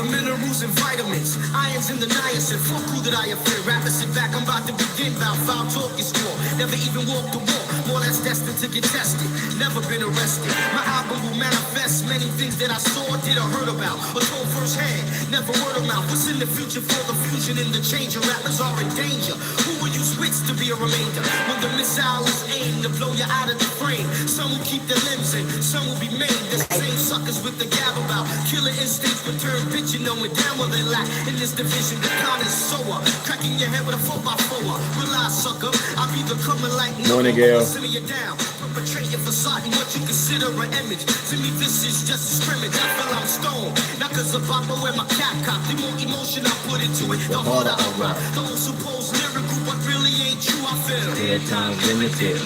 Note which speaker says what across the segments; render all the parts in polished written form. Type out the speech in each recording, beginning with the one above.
Speaker 1: Minerals and vitamins, irons in the niacin. Fuck who that I fear. Rapper, sit back, I'm about to begin. About foul talk is war. Never even walked the walk. More or less destined to get tested. Never been arrested. My album will manifest many things that I saw, did or heard about, or told firsthand. Never word of mouth. What's in the future for the fusion and the change? Your rappers are in danger. Who will you switch to be a remainder? When the missile is aimed to blow you out of the frame. Some will keep their limbs in, some will be made. The same suckers with the gab about killer instincts return bitch, you know it damn well they lack. In this division, the connoisseur, cracking your head with a 4x4. Realize, sucker, I'll be the coming like
Speaker 2: Morning, Gail.
Speaker 1: Send you down, perpetrate your facade and what you consider an image. To me, this is just a scrimmage. I feel I'm stoned. Not cause of Papa wear my cap cop. The more emotion I put into it, the harder I rock. Those supposed lyrical, but really ain't true, I feel.
Speaker 2: Yeah, time limited,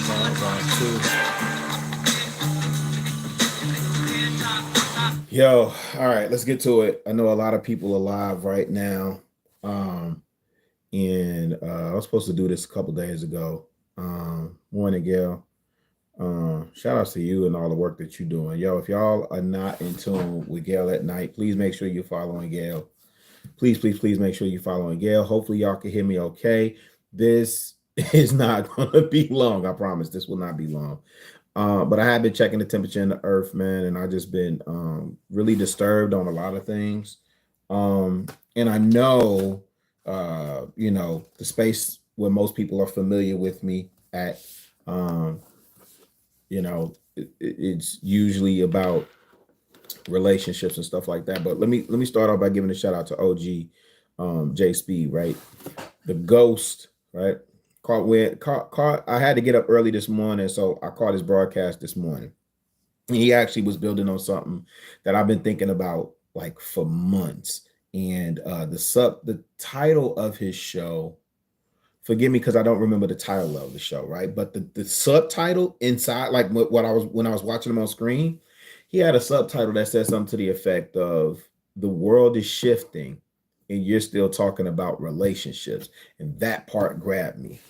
Speaker 2: Yo, all right, let's get to it. I know a lot of people are live right now. And I was supposed to do this a couple days ago. Morning, Gail. Shout out to you and all the work that you're doing. Yo, if y'all are not in tune with Gail at night, please make sure you're following Gail. Please make sure you're following Gail. Hopefully y'all can hear me okay. This is not going to be long. I promise this will not be long. But I have been checking the temperature in the earth, man, and I've just been really disturbed on a lot of things. And I know, you know, the space where most people are familiar with me at, you know, it's usually about relationships and stuff like that. But let me start off by giving a shout out to OG J Speed, right? The ghost, right? I had to get up early this morning, so I caught his broadcast this morning. He actually was building on something that I've been thinking about like for months. And the title of his show, forgive me because I don't remember the title of the show, right? But the subtitle inside, like when I was watching him on screen, he had a subtitle that said something to the effect of "The world is shifting, and you're still talking about relationships," and that part grabbed me.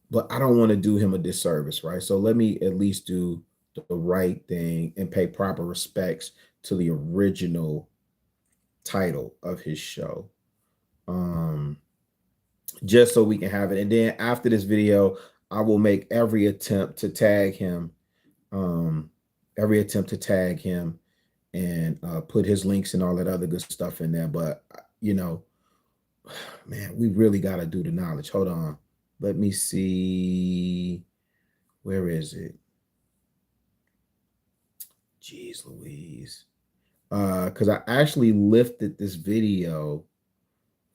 Speaker 2: But I don't want to do him a disservice, right? So let me at least do the right thing and pay proper respects to the original title of his show. Just so we can have it. And then after this video, I will make every attempt to tag him, and put his links and all that other good stuff in there. But, you know, man, we really got to do the knowledge. Hold on. Let me see. Where is it? Jeez Louise. Because I actually lifted this video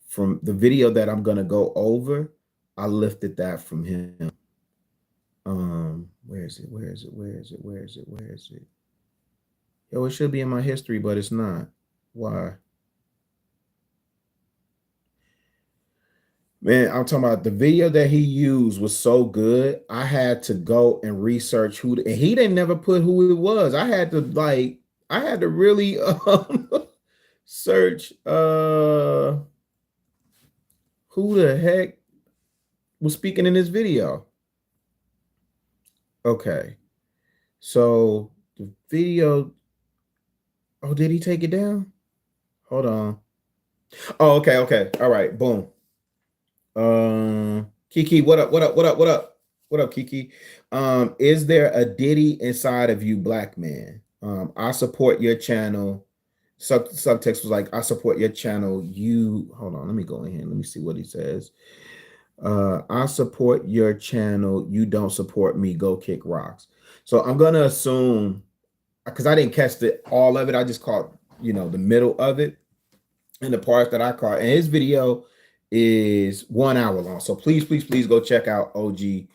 Speaker 2: from the video that I'm going to go over. I lifted that from him. Where is it? Yo, it should be in my history, but it's not. Why? Man, I'm talking about the video that he used was so good. I had to go and research and he didn't never put who it was. I had to really search who the heck was speaking in this video. Okay. So the video, oh, did he take it down? Hold on. Oh, okay. All right, boom. Kiki, what up, Kiki? Is there a Diddy inside of you, black man? I support your channel. Subtext was like, I support your channel. Hold on, let me go in here. Let me see what he says. I support your channel. You don't support me. Go kick rocks. So I'm gonna assume, because I didn't catch all of it, I just caught, the middle of it and the parts that I caught. And his video is 1 hour long. So please, please, please go check out OG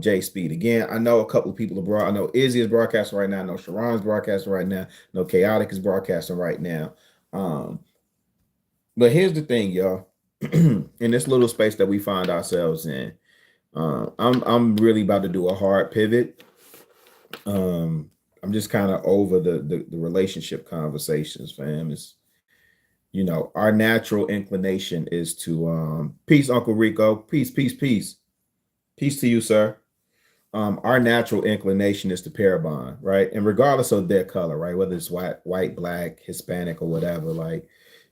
Speaker 2: J Speed. Again, I know a couple of people abroad. I know Izzy is broadcasting right now. I know Sharon's broadcasting right now. I know Chaotic is broadcasting right now. But here's the thing, y'all. In this little space that we find ourselves in, I'm really about to do a hard pivot. I'm just kind of over the relationship conversations, fam. It's, our natural inclination is to peace, Uncle Rico. Peace, peace, peace. Peace to you, sir. Our natural inclination is to pair bond, right? And regardless of their color, right? Whether it's white, black, Hispanic, or whatever, like,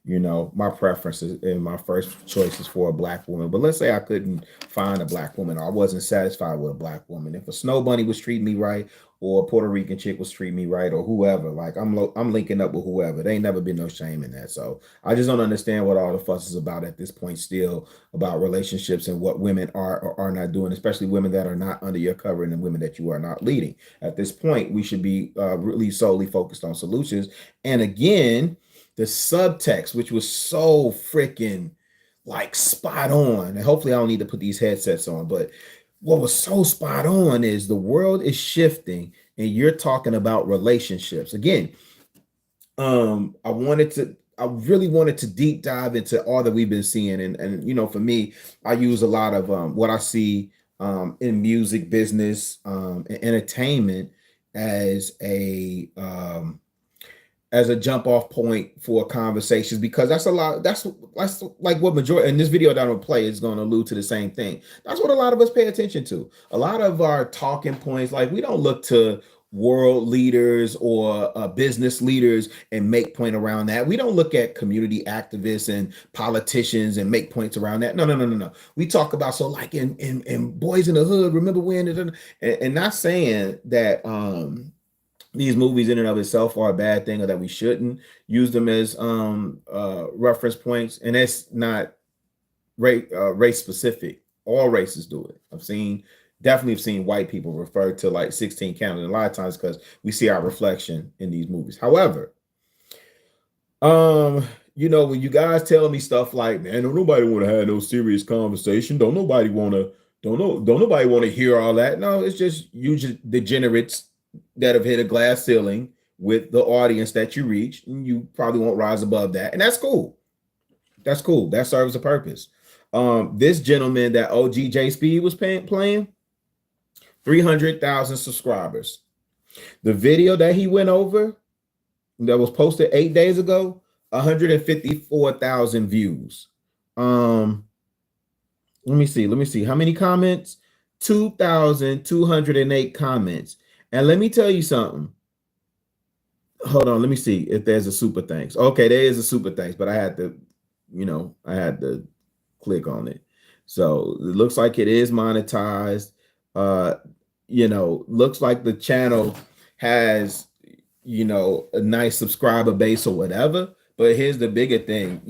Speaker 2: my preference is, and my first choice is for a black woman. But let's say I couldn't find a black woman, or I wasn't satisfied with a black woman. If a snow bunny was treating me right, or a Puerto Rican chick was treating me right, or whoever, like I'm linking up with whoever. There ain't never been no shame in that. So I just don't understand what all the fuss is about at this point still about relationships and what women are or are not doing, especially women that are not under your covering and women that you are not leading. At this point, we should be really solely focused on solutions. And again, the subtext, which was so freaking like spot on, and hopefully I don't need to put these headsets on, but what was so spot on is the world is shifting and you're talking about relationships. Again, I really wanted to deep dive into all that we've been seeing. And for me, I use a lot of what I see in music business and entertainment as a jump off point for conversations, because that's a lot. That's like what majority in this video that I'm gonna play is going to allude to the same thing. That's what a lot of us pay attention to. A lot of our talking points, like we don't look to world leaders or business leaders and make point around that. We don't look at community activists and politicians and make points around that. No, no, no, no, no. We talk about, so like in Boys in the Hood, remember when, and not saying that these movies in and of itself are a bad thing or that we shouldn't use them as reference points. And that's not race specific. All races do it. Definitely have seen white people refer to like 16 Candles a lot of times because we see our reflection in these movies. However, when you guys telling me stuff like, man, don't nobody want to have no serious conversation. Don't nobody want to hear all that. No, it's just usually degenerates that have hit a glass ceiling with the audience that you reach, and you probably won't rise above that. And that's cool. That's cool. That serves a purpose. This gentleman that OG Speed was playing, 300,000 subscribers. The video that he went over that was posted 8 days ago, 154,000 views. Let me see. How many comments? 2,208 comments. And let me tell you something. Hold on. Let me see if there's a super thanks. Okay, there is a super thanks, but I had to click on it. So it looks like it is monetized. Looks like the channel has, a nice subscriber base or whatever. But here's the bigger thing,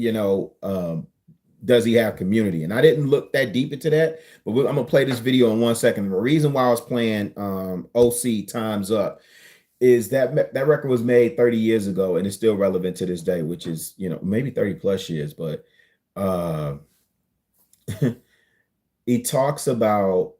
Speaker 2: does he have community? And I didn't look that deep into that, but I'm gonna play this video in 1 second. The reason why I was playing OC Time's Up is that record was made 30 years ago and it's still relevant to this day, which is, maybe 30 plus years. But he talks about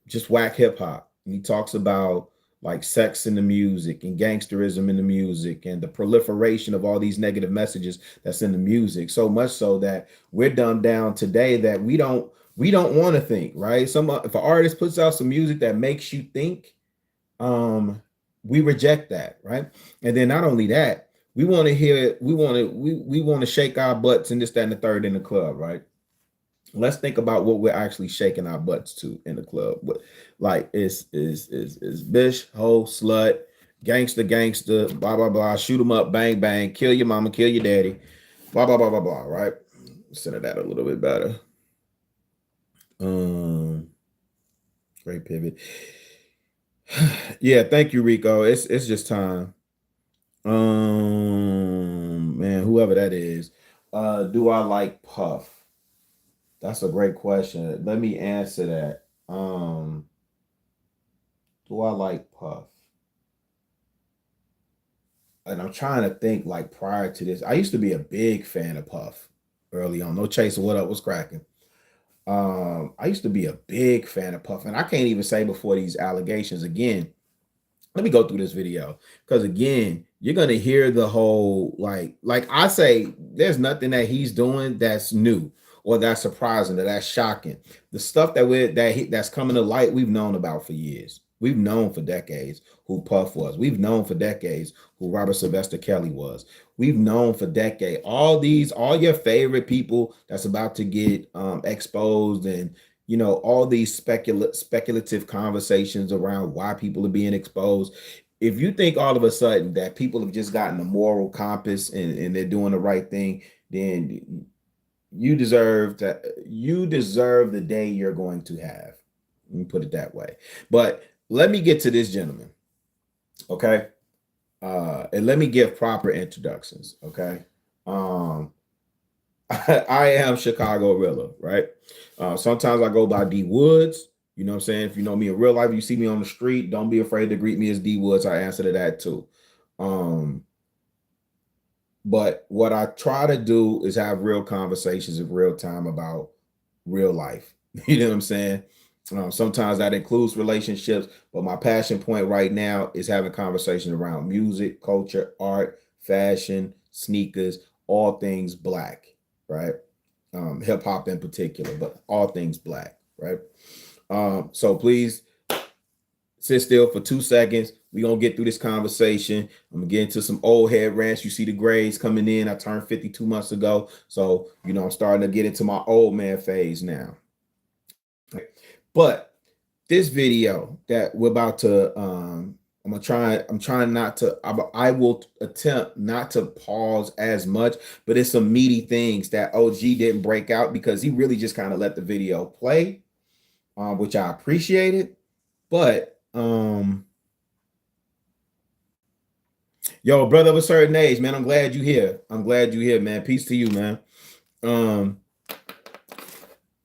Speaker 2: just whack hip hop. He talks about like sex in the music and gangsterism in the music and the proliferation of all these negative messages that's in the music, so much so that we're dumbed down today that we don't want to think, right? If an artist puts out some music that makes you think, we reject that, right? And then not only that, we want to hear it, we want to shake our butts and this, that, and the third in the club, right? Let's think about what we're actually shaking our butts to in the club. Like is bitch, hoe, slut, gangster, blah blah blah, shoot 'em up, bang bang, kill your mama, kill your daddy, blah blah blah blah blah. Right? Center that a little bit better. Great pivot. Yeah, thank you, Rico. It's just time. Man, whoever that is. Do I like Puff? That's a great question. Let me answer that. Do I like Puff? And I'm trying to think, like, prior to this, I used to be a big fan of Puff early on. No Chaser, what up? What's cracking? I used to be a big fan of Puff, and I can't even say before these allegations again. Let me go through this video because again, you're gonna hear the whole like I say, there's nothing that he's doing that's new or that's surprising or that's shocking. The stuff that's coming to light, we've known about for years. We've known for decades who Puff was. We've known for decades who Robert Sylvester Kelly was. We've known for decades all your favorite people that's about to get exposed, and all these speculative conversations around why people are being exposed. If you think all of a sudden that people have just gotten a moral compass and they're doing the right thing, then you deserve the day you're going to have. Let me put it that way. But let me get to this gentleman, okay? And let me give proper introductions, okay? I am Chicago Rilla, right? Sometimes I go by D Woods. You know what I'm saying? If you know me in real life, you see me on the street, don't be afraid to greet me as D Woods. I answer to that too. But what I try to do is have real conversations in real time about real life. You know what I'm saying? Sometimes that includes relationships, but my passion point right now is having conversations around music, culture, art, fashion, sneakers, all things Black, right? Hip hop in particular, but all things Black, right? So please sit still for 2 seconds. We're going to get through this conversation. I'm going to get into some old head rants. You see the grades coming in. I turned 52 months ago. So, I'm starting to get into my old man phase now. But this video that we're about to, I will attempt not to pause as much, but it's some meaty things that OG didn't break out because he really just kind of let the video play, which I appreciated. But, yo, brother of a certain age, man, I'm glad you're here. I'm glad you're here, man. Peace to you, man.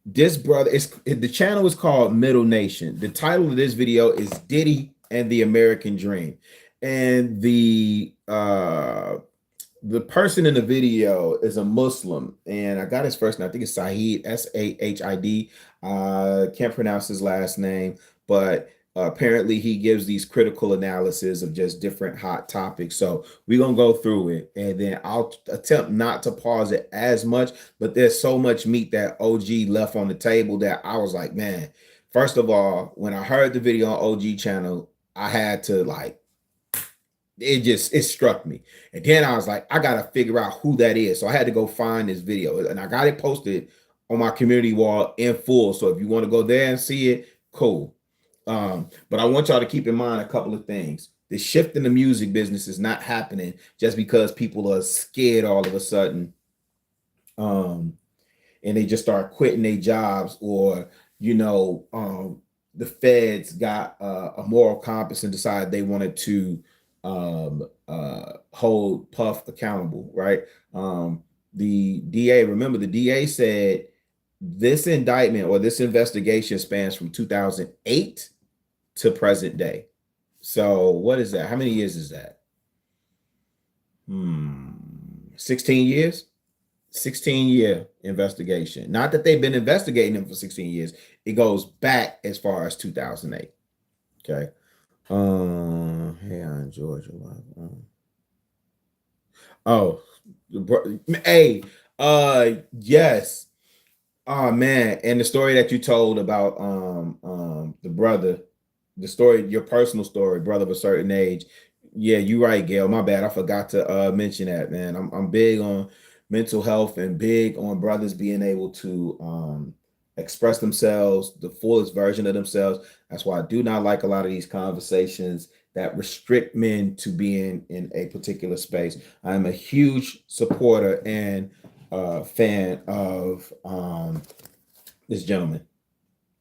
Speaker 2: This brother the channel is called Middle Nation. The title of this video is Diddy and the American Dream. And the person in the video is a Muslim, and I got his first name. I think it's Sahid, Sahid. Can't pronounce his last name, but apparently he gives these critical analysis of just different hot topics. So we're going to go through it, and then I'll attempt not to pause it as much, but there's so much meat that OG left on the table that I was like, man, first of all, when I heard the video on OG channel, I had to it struck me. And then I was like, I got to figure out who that is. So I had to go find this video, and I got it posted on my community wall in full. So if you want to go there and see it, cool. But I want y'all to keep in mind a couple of things. The shift in the music business is not happening just because people are scared all of a sudden. And they just start quitting their jobs, or, the feds got a moral compass and decided they wanted to hold Puff accountable, right? The DA said this indictment or this investigation spans from 2008 to present day. So what is that? How many years is that? 16 years? 16-year investigation. Not that they've been investigating him for 16 years. It goes back as far as 2008. Okay. Hey, on Georgia. Yes. Oh man, and the story that you told about the brother, your personal story, brother of a certain age. Yeah, you're right, Gail. My bad. I forgot to mention that, man. I'm big on mental health and big on brothers being able to express themselves, the fullest version of themselves. That's why I do not like a lot of these conversations that restrict men to being in a particular space. I'm a huge supporter and fan of this gentleman.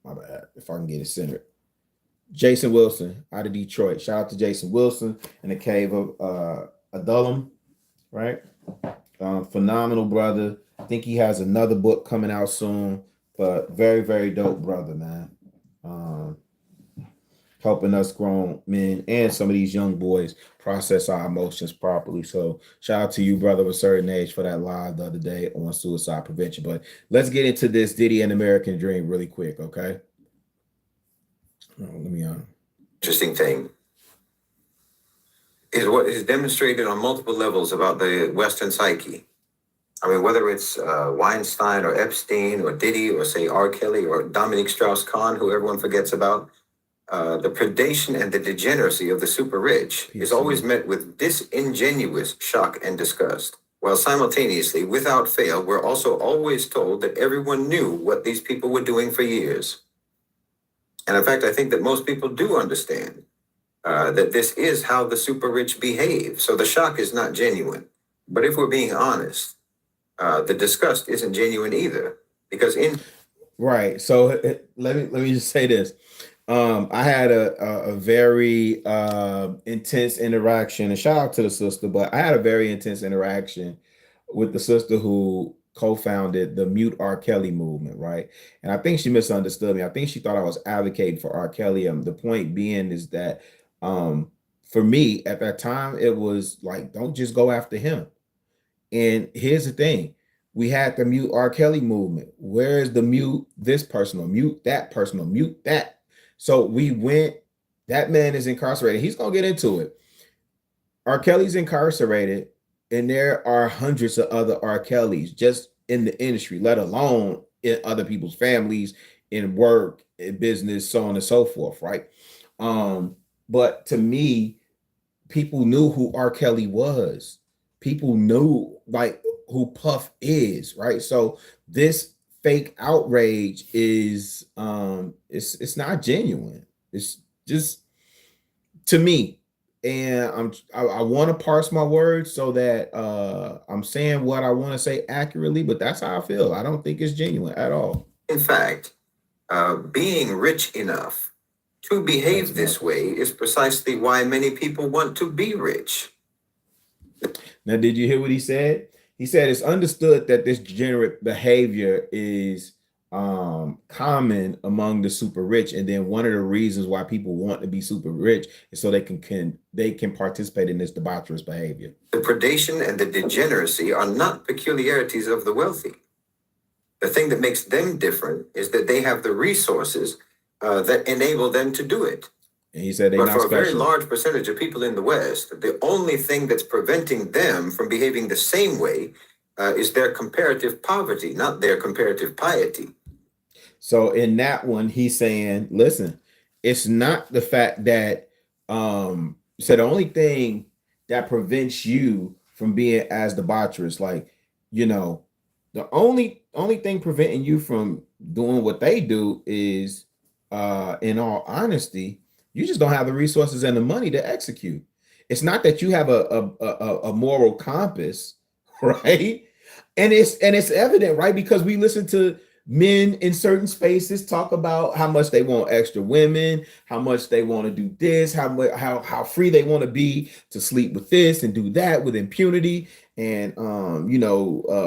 Speaker 2: My bad, if I can get it centered. Jason Wilson out of Detroit. Shout out to Jason Wilson in the cave of Adullam, right? Phenomenal brother. I think he has another book coming out soon, but very, very dope brother, man. helping us grown men and some of these young boys process our emotions properly. So shout out to you, brother, of a certain age, for that live the other day on suicide prevention. But let's get into this Diddy and American Dream really quick, okay? Let me
Speaker 3: Interesting thing is what is demonstrated on multiple levels about the Western psyche. I mean, whether it's Weinstein or Epstein or Diddy or, say, R. Kelly or Dominique Strauss-Kahn, who everyone forgets about, the predation and the degeneracy of the super rich is always met with disingenuous shock and disgust, while simultaneously, without fail, we're also always told that everyone knew what these people were doing for years. And in fact, I think that most people do understand that this is how the super rich behave. So the shock is not genuine. But if we're being honest, the disgust isn't genuine either, because
Speaker 2: right. So let me just say this. I had a very intense interaction, and shout out to the sister, but I had a very intense interaction with the sister who co-founded the Mute R. Kelly movement, right? And I think she misunderstood me. I think she thought I was advocating for R. Kelly. The point being is that for me at that time, it was like, don't just go after him. And here's the thing. We had the Mute R. Kelly movement. Where is the mute this person, or mute that person, or mute that? So we went, that man is incarcerated. He's going to get into it. R. Kelly's incarcerated, and there are hundreds of other R. Kellys just in the industry, let alone in other people's families, in work, in business, so on and so forth, right? But to me, people knew who R. Kelly was. People knew like who Puff is, right? So this fake outrage is it's not genuine. It's just, to me, and I want to parse my words so that I'm saying what I want to say accurately, but that's how I feel. I don't think it's genuine at all.
Speaker 3: In fact, being rich enough to behave this way is precisely why many people want to be rich.
Speaker 2: Now, did you hear what he said? He said it's understood that this degenerate behavior is common among the super rich, and then one of the reasons why people want to be super rich is so they can participate in this debaucherous behavior.
Speaker 3: The predation and the degeneracy are not peculiarities of the wealthy. The thing that makes them different is that they have the resources that enable them to do it.
Speaker 2: And he said,
Speaker 3: but for a very large percentage of people in the West, the only thing that's preventing them from behaving the same way is their comparative poverty, not their comparative piety.
Speaker 2: So in that one, he's saying, listen, it's not the fact that so the only thing that prevents you from being as debaucherous, like, you know, the only thing preventing you from doing what they do is, in all honesty, you just don't have the resources and the money to execute. It's not that you have a moral compass, right? And it's evident, right? Because we listen to men in certain spaces talk about how much they want extra women, how much they want to do this, how free they want to be to sleep with this and do that with impunity, and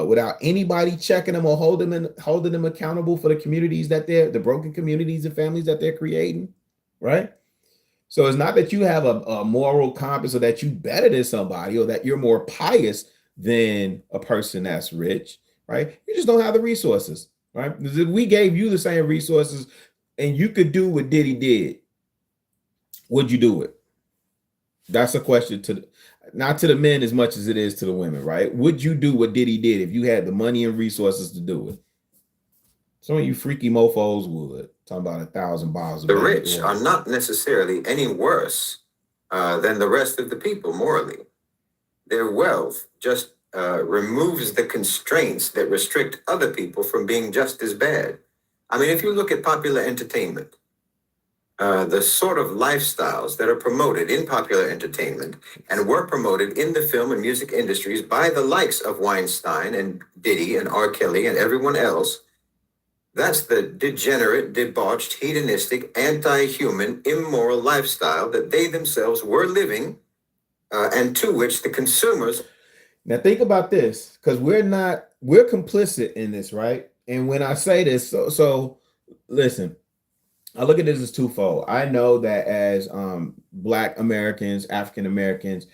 Speaker 2: without anybody checking them or holding them accountable for the communities that the broken communities and families that they're creating, right? So it's not that you have a moral compass or that you better than somebody or that you're more pious than a person that's rich, right? You just don't have the resources, right? Because if we gave you the same resources and you could do what Diddy did, would you do it? That's a question not to the men as much as it is to the women, right? Would you do what Diddy did if you had the money and resources to do it? Some of you freaky mofos would. Talking about 1,000 bottles of
Speaker 3: the rich are not necessarily any worse than the rest of the people morally. Their wealth just removes the constraints that restrict other people from being just as bad. I mean, if you look at popular entertainment, the sort of lifestyles that are promoted in popular entertainment and were promoted in the film and music industries by the likes of Weinstein and Diddy and R. Kelly and everyone else, that's the degenerate, debauched, hedonistic, anti-human, immoral lifestyle that they themselves were living, and to which the consumers.
Speaker 2: Now think about this, because we're complicit in this, right? And when I say this, so listen, I look at this as twofold. I know that as Black Americans, African Americans,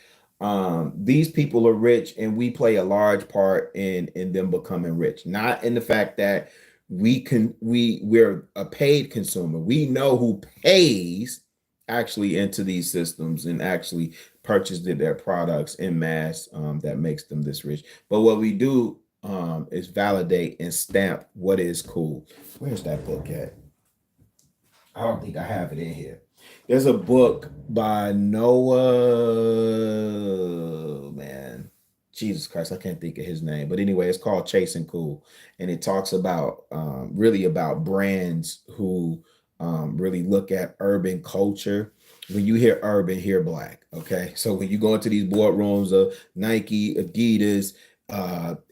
Speaker 2: these people are rich, and we play a large part in them becoming rich. Not in the fact that we're a paid consumer. We know who pays actually into these systems and actually purchased their products in mass, that makes them this rich. But what we do is validate and stamp what is cool. Where's that book at? I don't think I have it in here. There's a book by Noah, man. Jesus Christ, I can't think of his name. But anyway, it's called Chasing Cool. And it talks about really about brands who really look at urban culture. When you hear urban, hear Black. Okay. So when you go into these boardrooms of Nike, Adidas,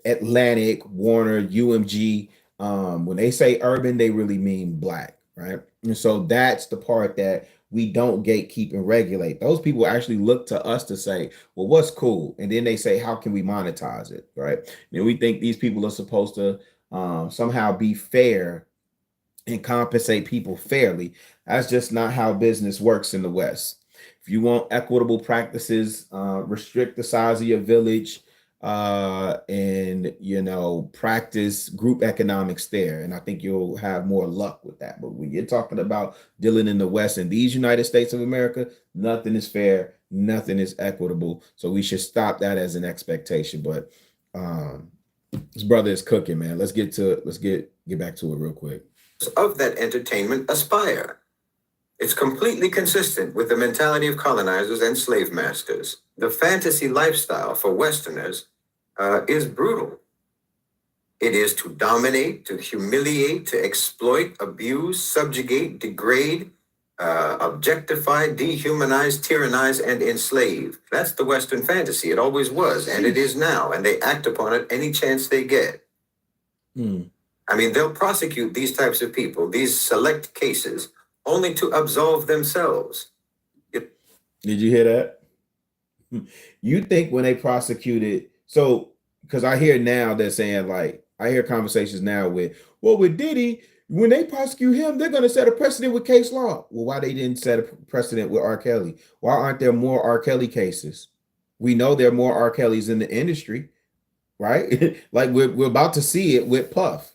Speaker 2: Atlantic, Warner, UMG, when they say urban, they really mean Black, right? And so that's the part that we don't gatekeep and regulate. Those people actually look to us to say, well, what's cool? And then they say, how can we monetize it, right? And we think these people are supposed to somehow be fair and compensate people fairly. That's just not how business works in the West. If you want equitable practices, restrict the size of your village, and practice group economics there, and I think you'll have more luck with that. But when you're talking about dealing in the West and these United States of America, nothing is fair, nothing is equitable, so we should stop that as an expectation. But this brother is cooking, man. Let's get back to it real quick.
Speaker 3: Of that entertainment aspire. It's completely consistent with the mentality of colonizers and slave masters. The fantasy lifestyle for Westerners is brutal. It is to dominate, to humiliate, to exploit, abuse, subjugate, degrade, objectify, dehumanize, tyrannize, and enslave. That's the Western fantasy. It always was, and it is now, and they act upon it any chance they get. I mean, they'll prosecute these types of people, these select cases, only to absolve themselves.
Speaker 2: Did you hear that? You think when they prosecuted, so because I hear now they're saying, like, I hear conversations now with Diddy, when they prosecute him, they're going to set a precedent with case law. Well, why they didn't set a precedent with R. Kelly? Why aren't there more R. Kelly cases? We know there are more R. Kellys in the industry, right? Like we're about to see it with Puff,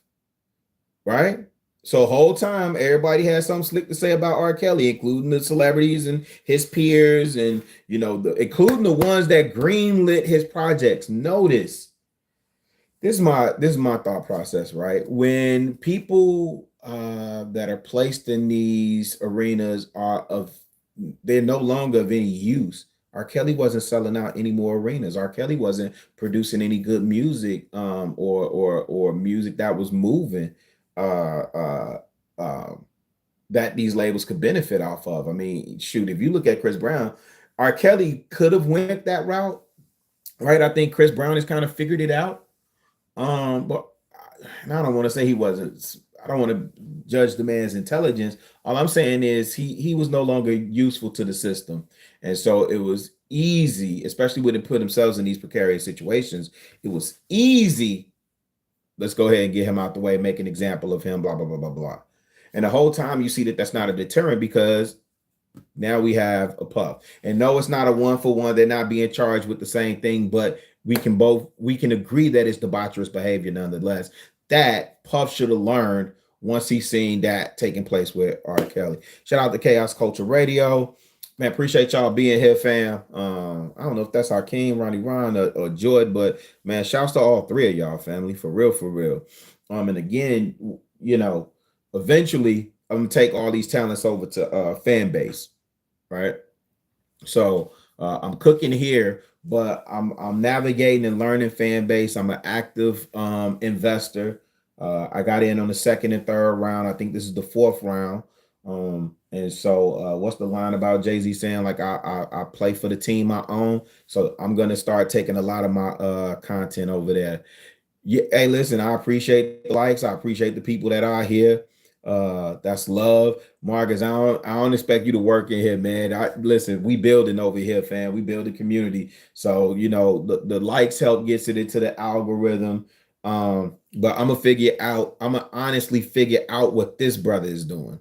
Speaker 2: right? So whole time, everybody has something slick to say about R. Kelly, including the celebrities and his peers, and including the ones that greenlit his projects. Notice, this is my thought process, right? When people that are placed in these arenas they're no longer of any use. R. Kelly wasn't selling out any more arenas. R. Kelly wasn't producing any good music, or music that was moving. That these labels could benefit off of. I mean, shoot, if you look at Chris Brown, R. Kelly could have went that route, right? I think Chris Brown has kind of figured it out. But I don't want to say he wasn't. I don't want to judge the man's intelligence. All I'm saying is he was no longer useful to the system, and so it was easy, especially when they put themselves in these precarious situations. It was easy. Let's go ahead and get him out the way, make an example of him, blah, blah, blah, blah, blah. And the whole time you see that that's not a deterrent, because now we have a Puff. And no, it's not a one-for-one. They're not being charged with the same thing, but we can agree that it's debaucherous behavior nonetheless. That Puff should have learned once he's seen that taking place with R. Kelly. Shout out to Chaos Culture Radio. Man, appreciate y'all being here, fam. I don't know if that's our king, Ronnie Ron, or Jordan, but man, shouts to all three of y'all, family, for real, for real. And again, eventually I'm gonna take all these talents over to fan base, right? So I'm cooking here, but I'm navigating and learning fan base. I'm an active investor. I got in on the second and third round. I think this is the fourth round. And so what's the line about Jay-Z saying, like, I play for the team I own? So I'm going to start taking a lot of my content over there. Yeah, hey, listen, I appreciate the likes. I appreciate the people that are here. That's love. Marcus, I don't expect you to work in here, man. Listen, we building over here, fam. We build a community. So, the likes help gets it into the algorithm. But I'm gonna honestly figure out what this brother is doing.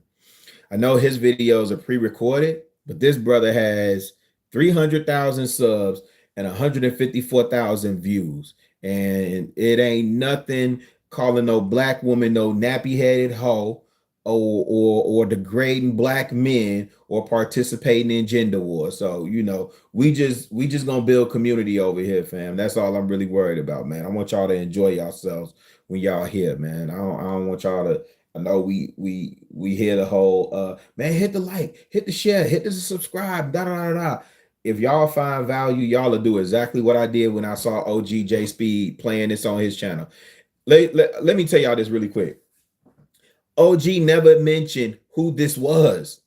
Speaker 2: I know his videos are pre-recorded, but this brother has 300,000 subs and 154,000 views. And it ain't nothing calling no black woman no nappy-headed hoe or degrading black men or participating in gender wars. So, we just gonna build community over here, fam. That's all I'm really worried about, man. I want y'all to enjoy yourselves when y'all here, man. I don't want y'all to. I know we hear the whole man, hit the like, hit the share, hit the subscribe, da da da da. If y'all find value, y'all will do exactly what I did when I saw OG J Speed playing this on his channel. Let me tell y'all this really quick. OG never mentioned who this was.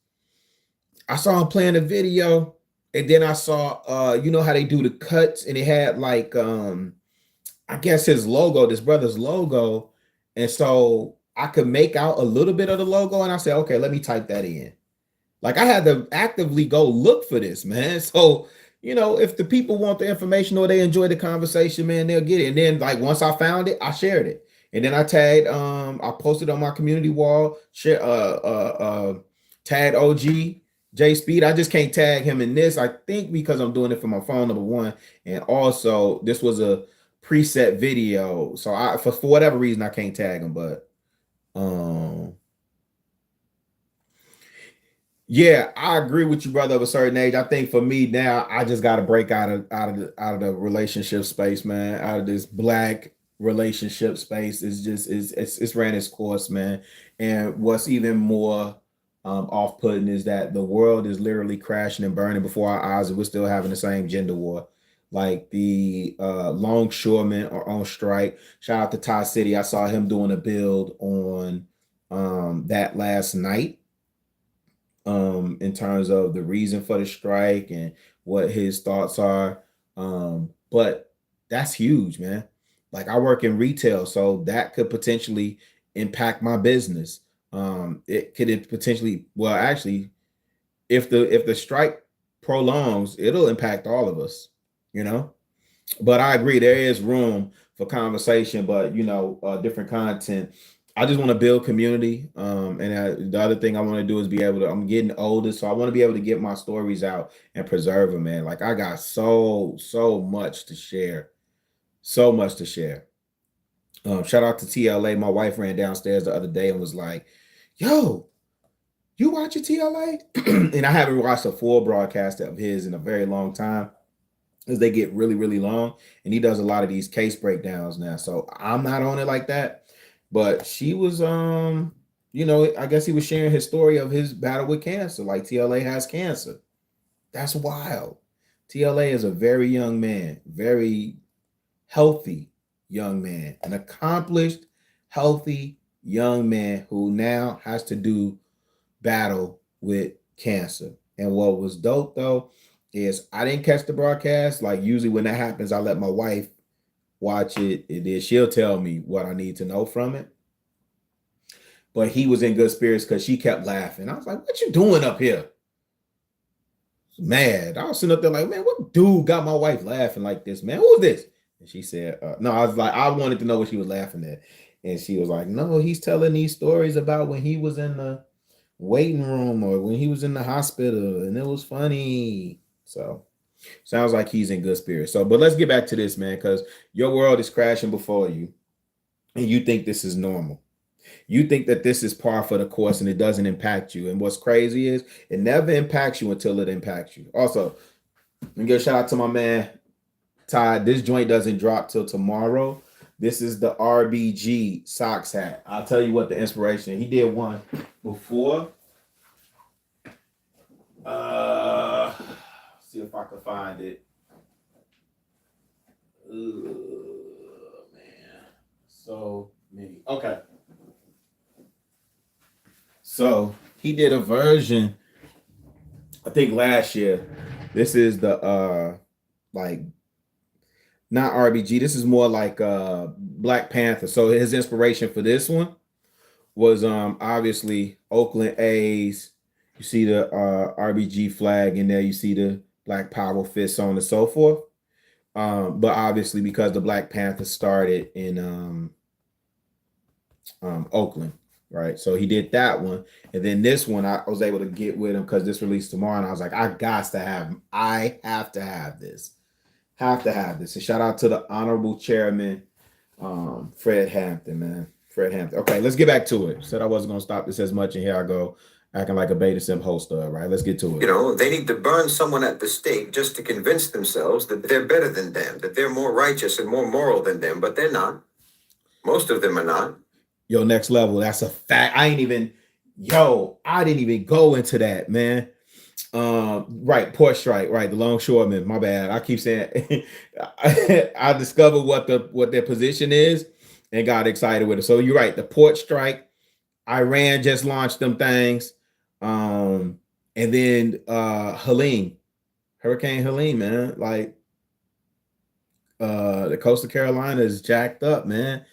Speaker 2: I saw him playing the video, and then I saw you know how they do the cuts, and it had like I guess his logo, this brother's logo. And so I could make out a little bit of the logo, and I said, okay, let me type that in. Like I had to actively go look for this, man. So, if the people want the information or they enjoy the conversation, man, they'll get it. And then like once I found it, I shared it. And then I tagged, I posted on my community wall, tagged OG J Speed. I just can't tag him in this, I think, because I'm doing it for my phone, number one. And also this was a preset video. So for whatever reason, I can't tag him, but yeah, I agree with you, brother. Of a certain age, I think for me now, I just got to break out of the relationship space, man. Out of this black relationship space, it's ran its course, man. And what's even more off-putting is that the world is literally crashing and burning before our eyes, and we're still having the same gender war. Like the longshoremen are on strike. Shout out to Ty City. I saw him doing a build on that last night. In terms of the reason for the strike and what his thoughts are. But that's huge, man. Like I work in retail, so that could potentially impact my business. It could potentially, well, actually, if the strike prolongs, it'll impact all of us, But I agree, there is room for conversation, but different content. I just want to build community. And the other thing I want to do is I'm getting older, so I want to be able to get my stories out and preserve them, man. Like I got so much to share. So much to share. Shout out to TLA. My wife ran downstairs the other day and was like, yo, you watching TLA? And I haven't watched a full broadcast of his in a very long time, because they get really, really long. And he does a lot of these case breakdowns now. So I'm not on it like that. But she was, I guess he was sharing his story of his battle with cancer. Like TLA has cancer. That's wild. TLA is a very young man, very healthy young man, an accomplished, healthy young man who now has to do battle with cancer. And what was dope though is I didn't catch the broadcast. Like usually when that happens, I let my wife watch it, and then she'll tell me what I need to know from it. But he was in good spirits because she kept laughing. I was like, what you doing up here? Mad. I was sitting up there like, man, what dude got my wife laughing like this, man? Who's this? And she said, no, I was like, I wanted to know what she was laughing at. And she was like, no, he's telling these stories about when he was in the waiting room or when he was in the hospital, and it was funny. So sounds like he's in good spirits. So, but let's get back to this, man, because your world is crashing before you, and you think this is normal. You think that this is par for the course, and it doesn't impact you. And what's crazy is it never impacts you until it impacts you. Also, let me give a shout out to my man Ty. This joint doesn't drop till tomorrow. This is the RBG socks hat. I'll tell you what the inspiration. He did one before. See if I can find it. Man. So many. Okay. So he did a version, I think last year. This is the like not RBG. This is more like Black Panther. So his inspiration for this one was obviously Oakland A's. You see the RBG flag in there. You see the Black Power fist, so on and so forth. But obviously because the Black Panther started in Oakland. right? So he did that one, and then this one I was able to get with him because this released tomorrow, and I was like, I have to have this, And shout out to the honorable chairman, Fred Hampton, man, Fred Hampton. Okay, let's get back to it. Said I wasn't gonna stop this as much, and here I go, acting like a beta sim host. Right, let's get to it.
Speaker 3: You know, they need to burn someone at the stake just to convince themselves that they're better than them, that they're more righteous and more moral than them, but they're not. Most of them are not.
Speaker 2: Yo, next level. That's a fact. I didn't even go into that, man. Right, port strike, right, the longshoremen. My bad. I keep saying I discovered what their position is and got excited with it. So you're right, the port strike. Iran just launched them things. And then Hurricane Helene, man. Like the coastal Carolina is jacked up, man.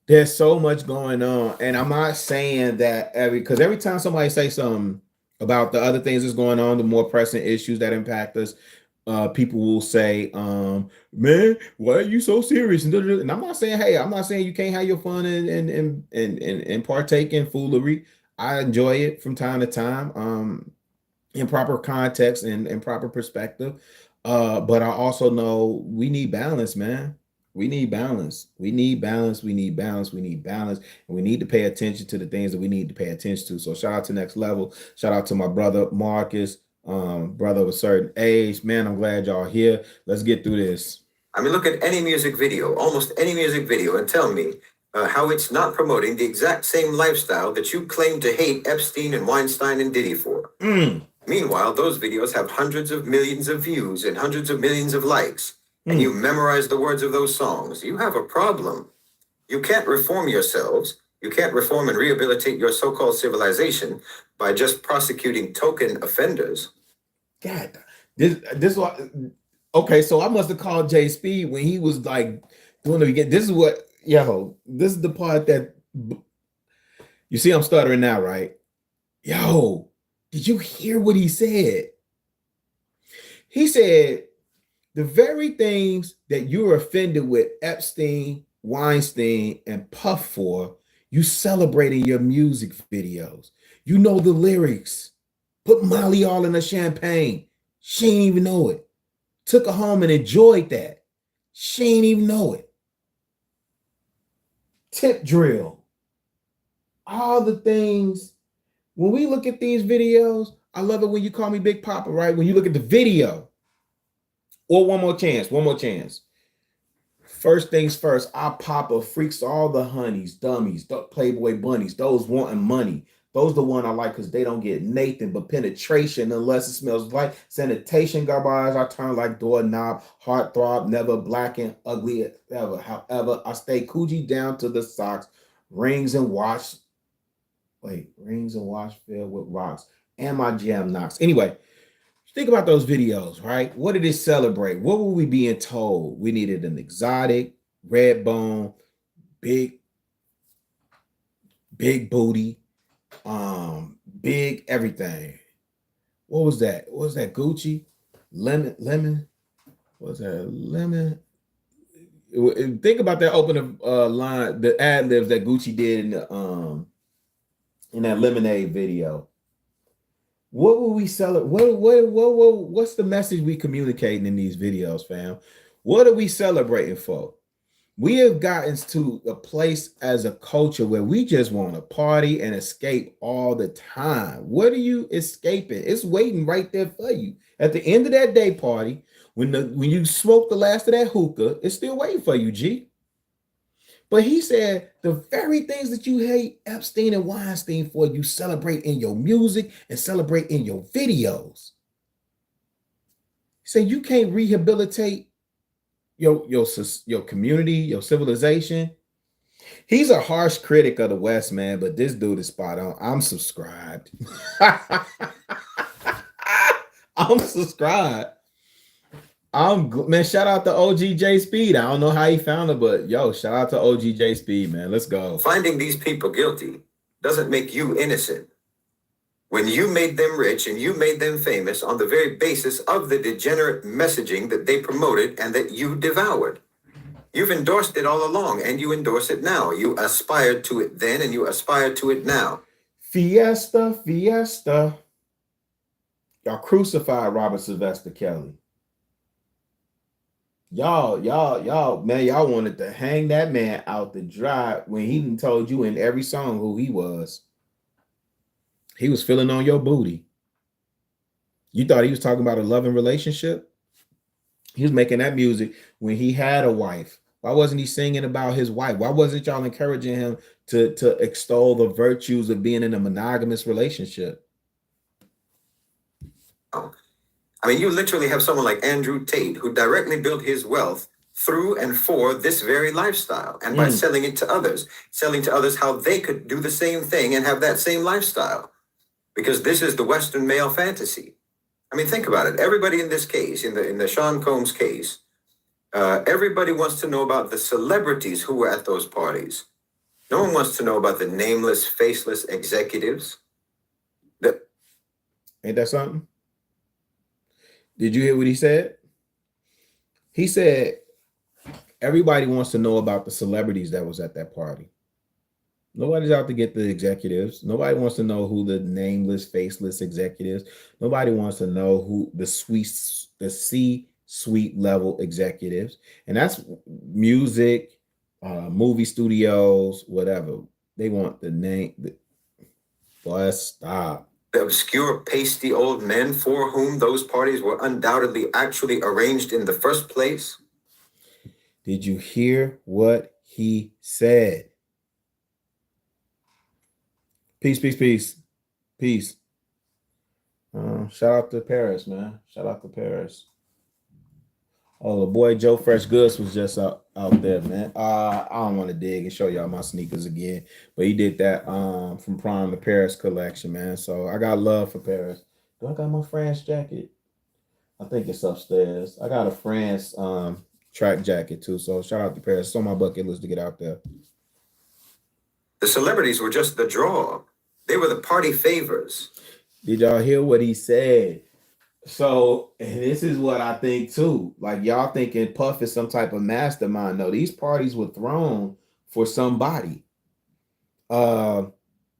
Speaker 2: There's so much going on, and I'm not saying that every time somebody say something about the other things that's going on, the more pressing issues that impact us, people will say, man, why are you so serious? And I'm not saying you can't have your fun and partake in foolery. I enjoy it from time to time, in proper context and in proper perspective. But I also know we need balance, man. We need balance. We need balance. We need balance. We need balance. And we need to pay attention to the things that we need to pay attention to. So shout out to Next Level. Shout out to my brother Marcus, brother of a certain age. Man, I'm glad y'all here. Let's get through this.
Speaker 3: I mean, look at any music video, almost any music video, and tell me how it's not promoting the exact same lifestyle that you claim to hate Epstein and Weinstein and Diddy for. Meanwhile, those videos have hundreds of millions of views and hundreds of millions of likes. And you memorize the words of those songs. You have a problem. You can't reform yourselves. You can't reform and rehabilitate your so-called civilization by just prosecuting token offenders.
Speaker 2: God, this what? Okay, so I must have called Jay Speed when he was like doing the beginning. This is the part that you see. I'm stuttering now, right? Yo, did you hear what he said? He said, the very things that you're offended with Epstein, Weinstein, and Puff for, you celebrate in your music videos. You know the lyrics. Put Molly all in a champagne. She ain't even know it. Took her home and enjoyed that. She ain't even know it. Tip drill. All the things. When we look at these videos, I love it when you call me Big Papa, right? When you look at the video. Or one more chance. First things first, our Papa freaks all the honeys, dummies, Playboy bunnies, those wanting money. Those the one I like because they don't get Nathan but penetration unless it smells like sanitation. Garbage, I turn like doorknob, heartthrob, never black and ugly ever. However, I stay Coogee down to the socks, rings and watch filled with rocks, and my jam knocks. Anyway, think about those videos, right? What did it celebrate? What were we being told? We needed an exotic, red bone, big booty, big everything. What was that? What was that? Gucci? Lemon? What was that? Lemon? Think about that opening line, the ad libs that Gucci did in that Lemonade video. What will we celebrate? What's the message we communicating in these videos, fam? What are we celebrating for? We have gotten to a place as a culture where we just want to party and escape all the time. What are you escaping? It's waiting right there for you. At the end of that day party, when you smoke the last of that hookah, it's still waiting for you, G. But he said the very things that you hate Epstein and Weinstein for, you celebrate in your music and celebrate in your videos. He said you can't rehabilitate your community, your civilization. He's a harsh critic of the West, man, but this dude is spot on. I'm subscribed. I'm subscribed. Man, shout out to OG Speed. I don't know how he found it, but yo, shout out to OG Speed, man. Let's go.
Speaker 3: Finding these people guilty doesn't make you innocent. When you made them rich and you made them famous on the very basis of the degenerate messaging that they promoted and that you devoured. You've endorsed it all along, and you endorse it now. You aspired to it then, and you aspire to it now.
Speaker 2: Fiesta, fiesta. Y'all crucified Robert Sylvester Kelly. Y'all, man, y'all wanted to hang that man out to dry when he done told you in every song who he was. He was feeling on your booty. You thought he was talking about a loving relationship? He was making that music when he had a wife. Why wasn't he singing about his wife? Why wasn't y'all encouraging him to extol the virtues of being in a monogamous relationship?
Speaker 3: Oh. I mean, you literally have someone like Andrew Tate who directly built his wealth through and for this very lifestyle, and by selling it to others, how they could do the same thing and have that same lifestyle, because this is the Western male fantasy. I mean, think about it. Everybody in this case, in the Sean Combs case, everybody wants to know about the celebrities who were at those parties. No one wants to know about the nameless, faceless executives.
Speaker 2: Ain't that something? Did you hear what he said? He said everybody wants to know about the celebrities that was at that party. Nobody's out to get the executives. Nobody wants to know who the nameless, faceless executives. Nobody wants to know who the C-suite level executives. And that's music, movie studios, whatever. They want the name. Boy, stop.
Speaker 3: The obscure, pasty old men for whom those parties were undoubtedly actually arranged in the first place.
Speaker 2: Did you hear what he said? Peace, peace, peace, peace. Shout out to Paris, man. Shout out to Paris. Oh, the boy Joe Fresh Goods was just out there, man. I don't want to dig and show y'all my sneakers again, but he did that from Prime to Paris collection, man. So I got love for Paris. Do I got my France jacket? I think it's upstairs. I got a France track jacket too. So shout out to Paris. It's on my bucket list to get out there.
Speaker 3: The celebrities were just the draw. They were the party favors.
Speaker 2: Did y'all hear what he said? So, and this is what I think too. Like, y'all thinking Puff is some type of mastermind. No, these parties were thrown for somebody.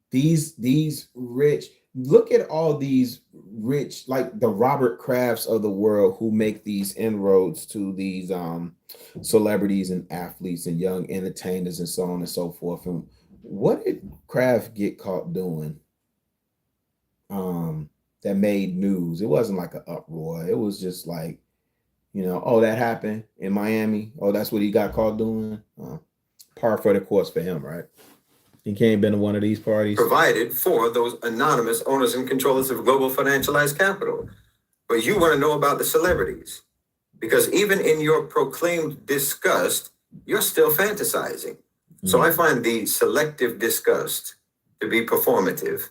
Speaker 2: These rich, look at all these rich, like the Robert Krafts of the world who make these inroads to these celebrities and athletes and young entertainers and so on and so forth. And what did Kraft get caught doing? That made news. It wasn't like an uproar. It was just like, oh, that happened in Miami. Oh, that's what he got caught doing. Par for the course for him, right? He can't been to one of these parties.
Speaker 3: Provided for those anonymous owners and controllers of global financialized capital. But you want to know about the celebrities, because even in your proclaimed disgust, you're still fantasizing. So I find the selective disgust to be performative.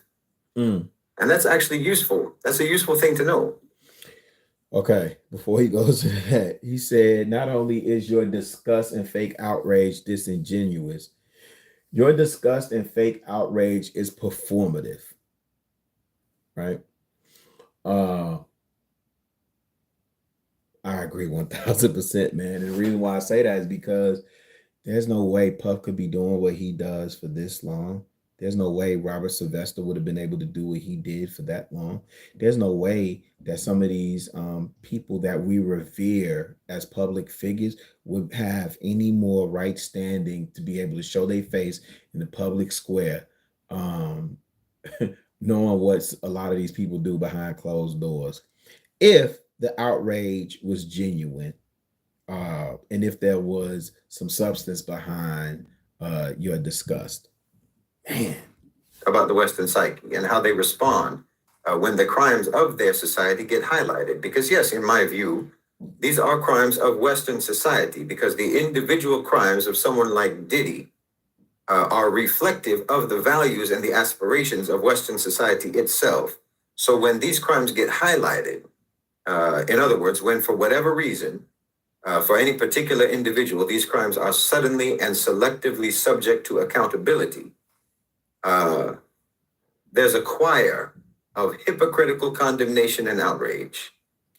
Speaker 3: And that's actually useful. That's a useful thing to know.
Speaker 2: Okay, before he goes to that, he said, not only is your disgust and fake outrage disingenuous, your disgust and fake outrage is performative. Right? I agree 1000%, man. And the reason why I say that is because there's no way Puff could be doing what he does for this long. There's no way Robert Sylvester would have been able to do what he did for that long. There's no way that some of these people that we revere as public figures would have any more right standing to be able to show their face in the public square, knowing what a lot of these people do behind closed doors. If the outrage was genuine, and if there was some substance behind your disgust. Man.
Speaker 3: About the Western psyche and how they respond when the crimes of their society get highlighted. Because yes, in my view, these are crimes of Western society, because the individual crimes of someone like Diddy are reflective of the values and the aspirations of Western society itself. So when these crimes get highlighted, in other words, when for whatever reason, for any particular individual, these crimes are suddenly and selectively subject to accountability, there's a choir of hypocritical condemnation and outrage.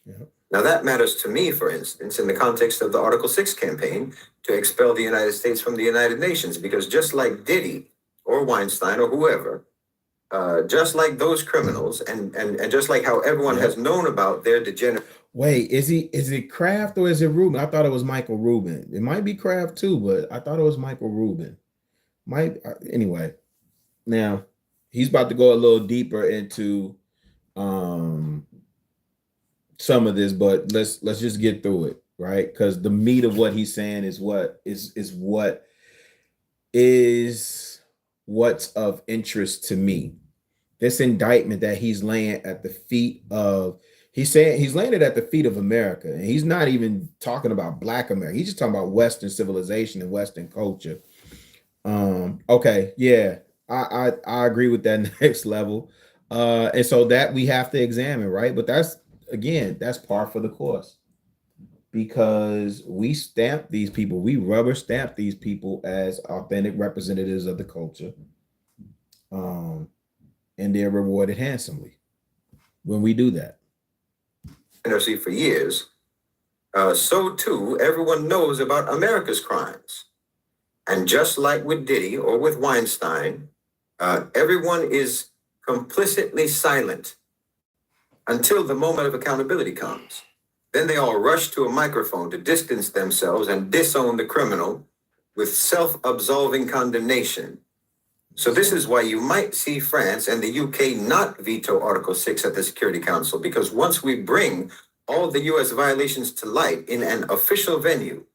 Speaker 2: Yep.
Speaker 3: Now, that matters to me, for instance, in the context of the Article 6 campaign to expel the United States from the United Nations, because just like Diddy or Weinstein or whoever, just like those criminals, and just like how everyone has known about their degenerate.
Speaker 2: Wait, is it Kraft or is it Rubin? I thought it was Michael Rubin. It might be Kraft too, but I thought it was Michael Rubin. Anyway. Now he's about to go a little deeper into some of this, but let's just get through it, right? Because the meat of what he's saying is what's of interest to me. This indictment that he's laying at the feet of, he's saying he's laying it at the feet of America, and he's not even talking about Black America. He's just talking about Western civilization and Western culture. Okay, yeah, I agree with that next level, and so that we have to examine, right? But that's par for the course, because we stamp these people, we rubber stamp these people as authentic representatives of the culture, and they're rewarded handsomely when we do that.
Speaker 3: For years, so too everyone knows about America's crimes. And just like with Diddy or with Weinstein, everyone is complicitly silent until the moment of accountability comes. Then they all rush to a microphone to distance themselves and disown the criminal with self-absolving condemnation. So this is why you might see France and the UK not veto Article 6 at the Security Council, because once we bring all the US violations to light in an official venue,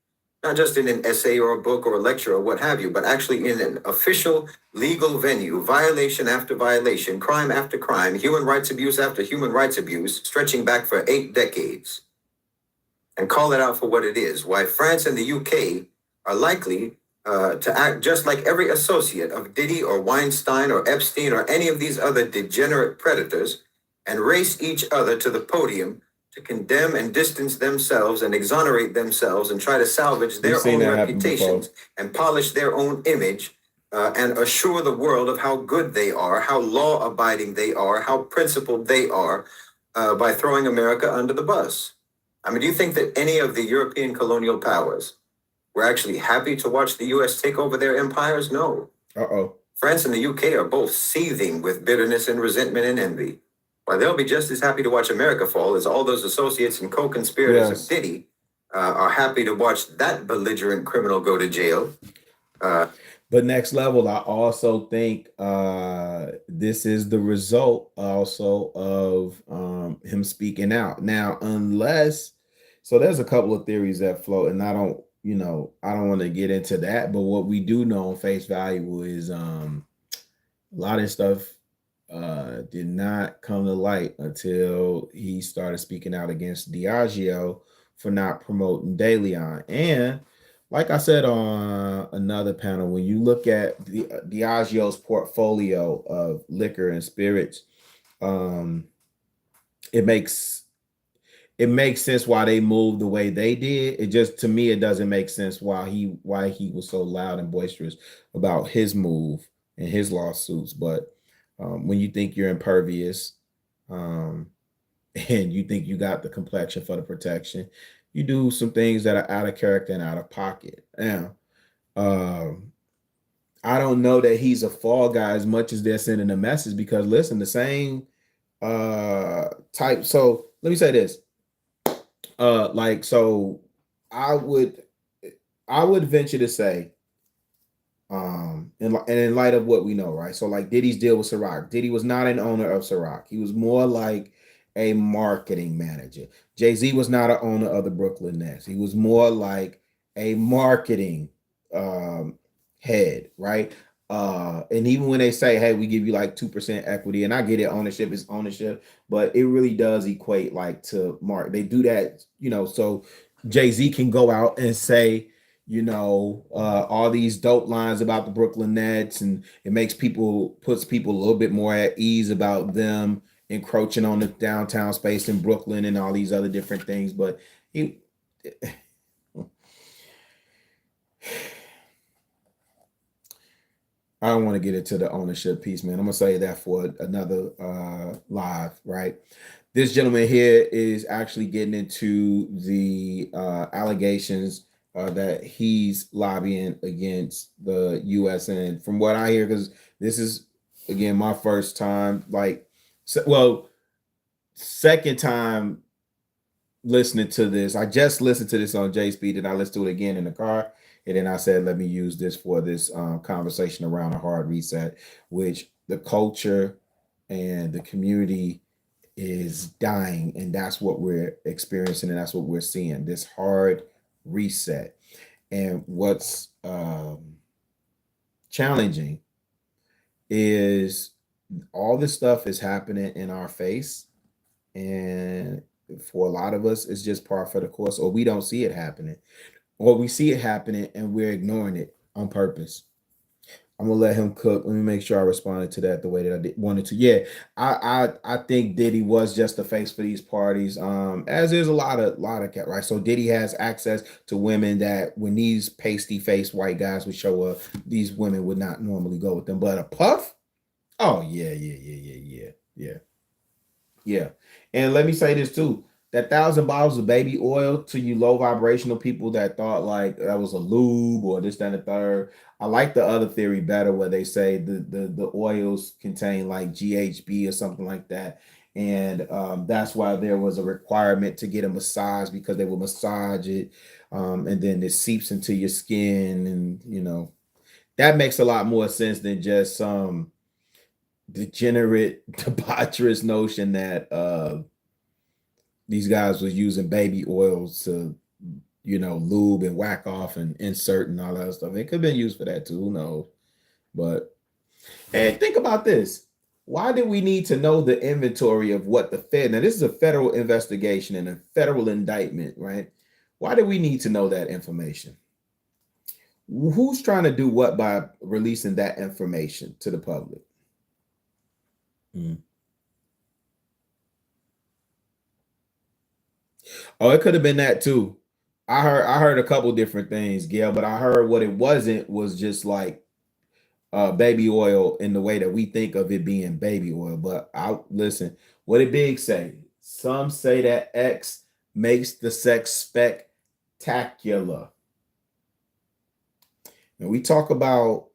Speaker 3: not just in an essay or a book or a lecture or what have you, but actually in an official legal venue, violation after violation, crime after crime, human rights abuse after human rights abuse, stretching back for 8 decades, and call it out for what it is, why France and the UK are likely to act just like every associate of Diddy or Weinstein or Epstein or any of these other degenerate predators, and race each other to the podium to condemn and distance themselves and exonerate themselves and try to salvage their own reputations and polish their own image, and assure the world of how good they are, how law-abiding they are, how principled they are, by throwing America under the bus. I mean, do you think that any of the European colonial powers were actually happy to watch the U.S. take over their empires? No. France and the UK are both seething with bitterness and resentment and envy. While they'll be just as happy to watch America fall as all those associates and co-conspirators of Diddy are happy to watch that belligerent criminal go to jail.
Speaker 2: But next level, I also think this is the result also of him speaking out. Now, so there's a couple of theories that float, and I don't want to get into that, but what we do know on face value is a lot of stuff did not come to light until he started speaking out against Diageo for not promoting De Leon. And like I said on another panel, when you look at Diageo's portfolio of liquor and spirits, it makes sense why they moved the way they did. It just, to me, it doesn't make sense why he was so loud and boisterous about his move and his lawsuits. But when you think you're impervious, and you think you got the complexion for the protection, you do some things that are out of character and out of pocket. Now, I don't know that he's a fall guy as much as they're sending a message, because listen, the same type. So let me say this. So I would venture to say, in light of what we know, right? So like Diddy's deal with Ciroc, Diddy was not an owner of Ciroc. He was more like a marketing manager. Jay-Z was not an owner of the Brooklyn Nets. He was more like a marketing head, right? And even when they say, hey, we give you like 2% equity, and I get it, ownership is ownership, but it really does equate like to Mark. They do that, so Jay-Z can go out and say, all these dope lines about the Brooklyn Nets, and it puts people a little bit more at ease about them encroaching on the downtown space in Brooklyn and all these other different things. But I don't want to get into the ownership piece, man. I'm gonna say that for another live, right? this gentleman here is actually getting into the allegations that he's lobbying against the U.S. And from what I hear, because this is again my first time, like, second time listening to this. I just listened to this on J Speed, and I listened to it again in the car. And then I said, let me use this for this conversation around a hard reset, which the culture and the community is dying. And that's what we're experiencing. And that's what we're seeing, this hard reset. And what's challenging is all this stuff is happening in our face. And for a lot of us, it's just par for the course, or we don't see it happening, or we see it happening and we're ignoring it on purpose. I'm gonna let him cook. Let me make sure I responded to that the way that I wanted to. Yeah, I think Diddy was just the face for these parties. As there's a lot of cat, right. So Diddy has access to women that when these pasty faced white guys would show up, these women would not normally go with them. But a Puff, oh yeah. And let me say this too. That 1,000 bottles of baby oil to you low vibrational people that thought like that was a lube or this, that, and the third. I like the other theory better where they say the oils contain like GHB or something like that. And that's why there was a requirement to get a massage, because they will massage it. And then it seeps into your skin. And, that makes a lot more sense than just some degenerate, debaucherous notion that these guys was using baby oils to, lube and whack off and insert and all that stuff. It could have been used for that too. Who knows? And think about this. Why do we need to know the inventory of what the Fed? Now, this is a federal investigation and a federal indictment, right? Why do we need to know that information? Who's trying to do what by releasing that information to the public? Oh, it could have been that too. I heard a couple different things, Gail, but I heard what it wasn't was just like baby oil in the way that we think of it being baby oil. But I listen, what did Big say? Some say that X makes the sex spectacular. And we talk about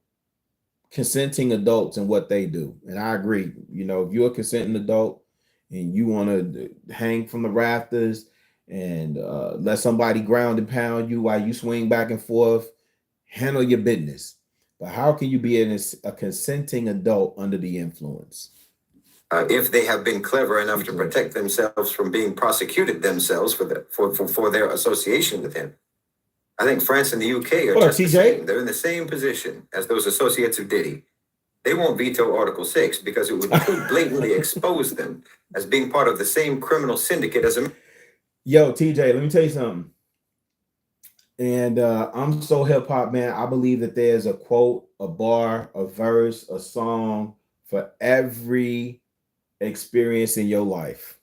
Speaker 2: consenting adults and what they do. And I agree. If you're a consenting adult and you want to hang from the rafters and let somebody ground and pound you while you swing back and forth, handle your business. But how can you be a consenting adult under the influence?
Speaker 3: If they have been clever enough to protect themselves from being prosecuted themselves for their association with him. I think France and the UK are just the same. They're in the same position as those associates of Diddy. They won't veto Article 6 because it would too blatantly expose them as being part of the same criminal syndicate as a...
Speaker 2: Yo, TJ, let me tell you something. And I'm so hip hop, man. I believe that there's a quote, a bar, a verse, a song for every experience in your life.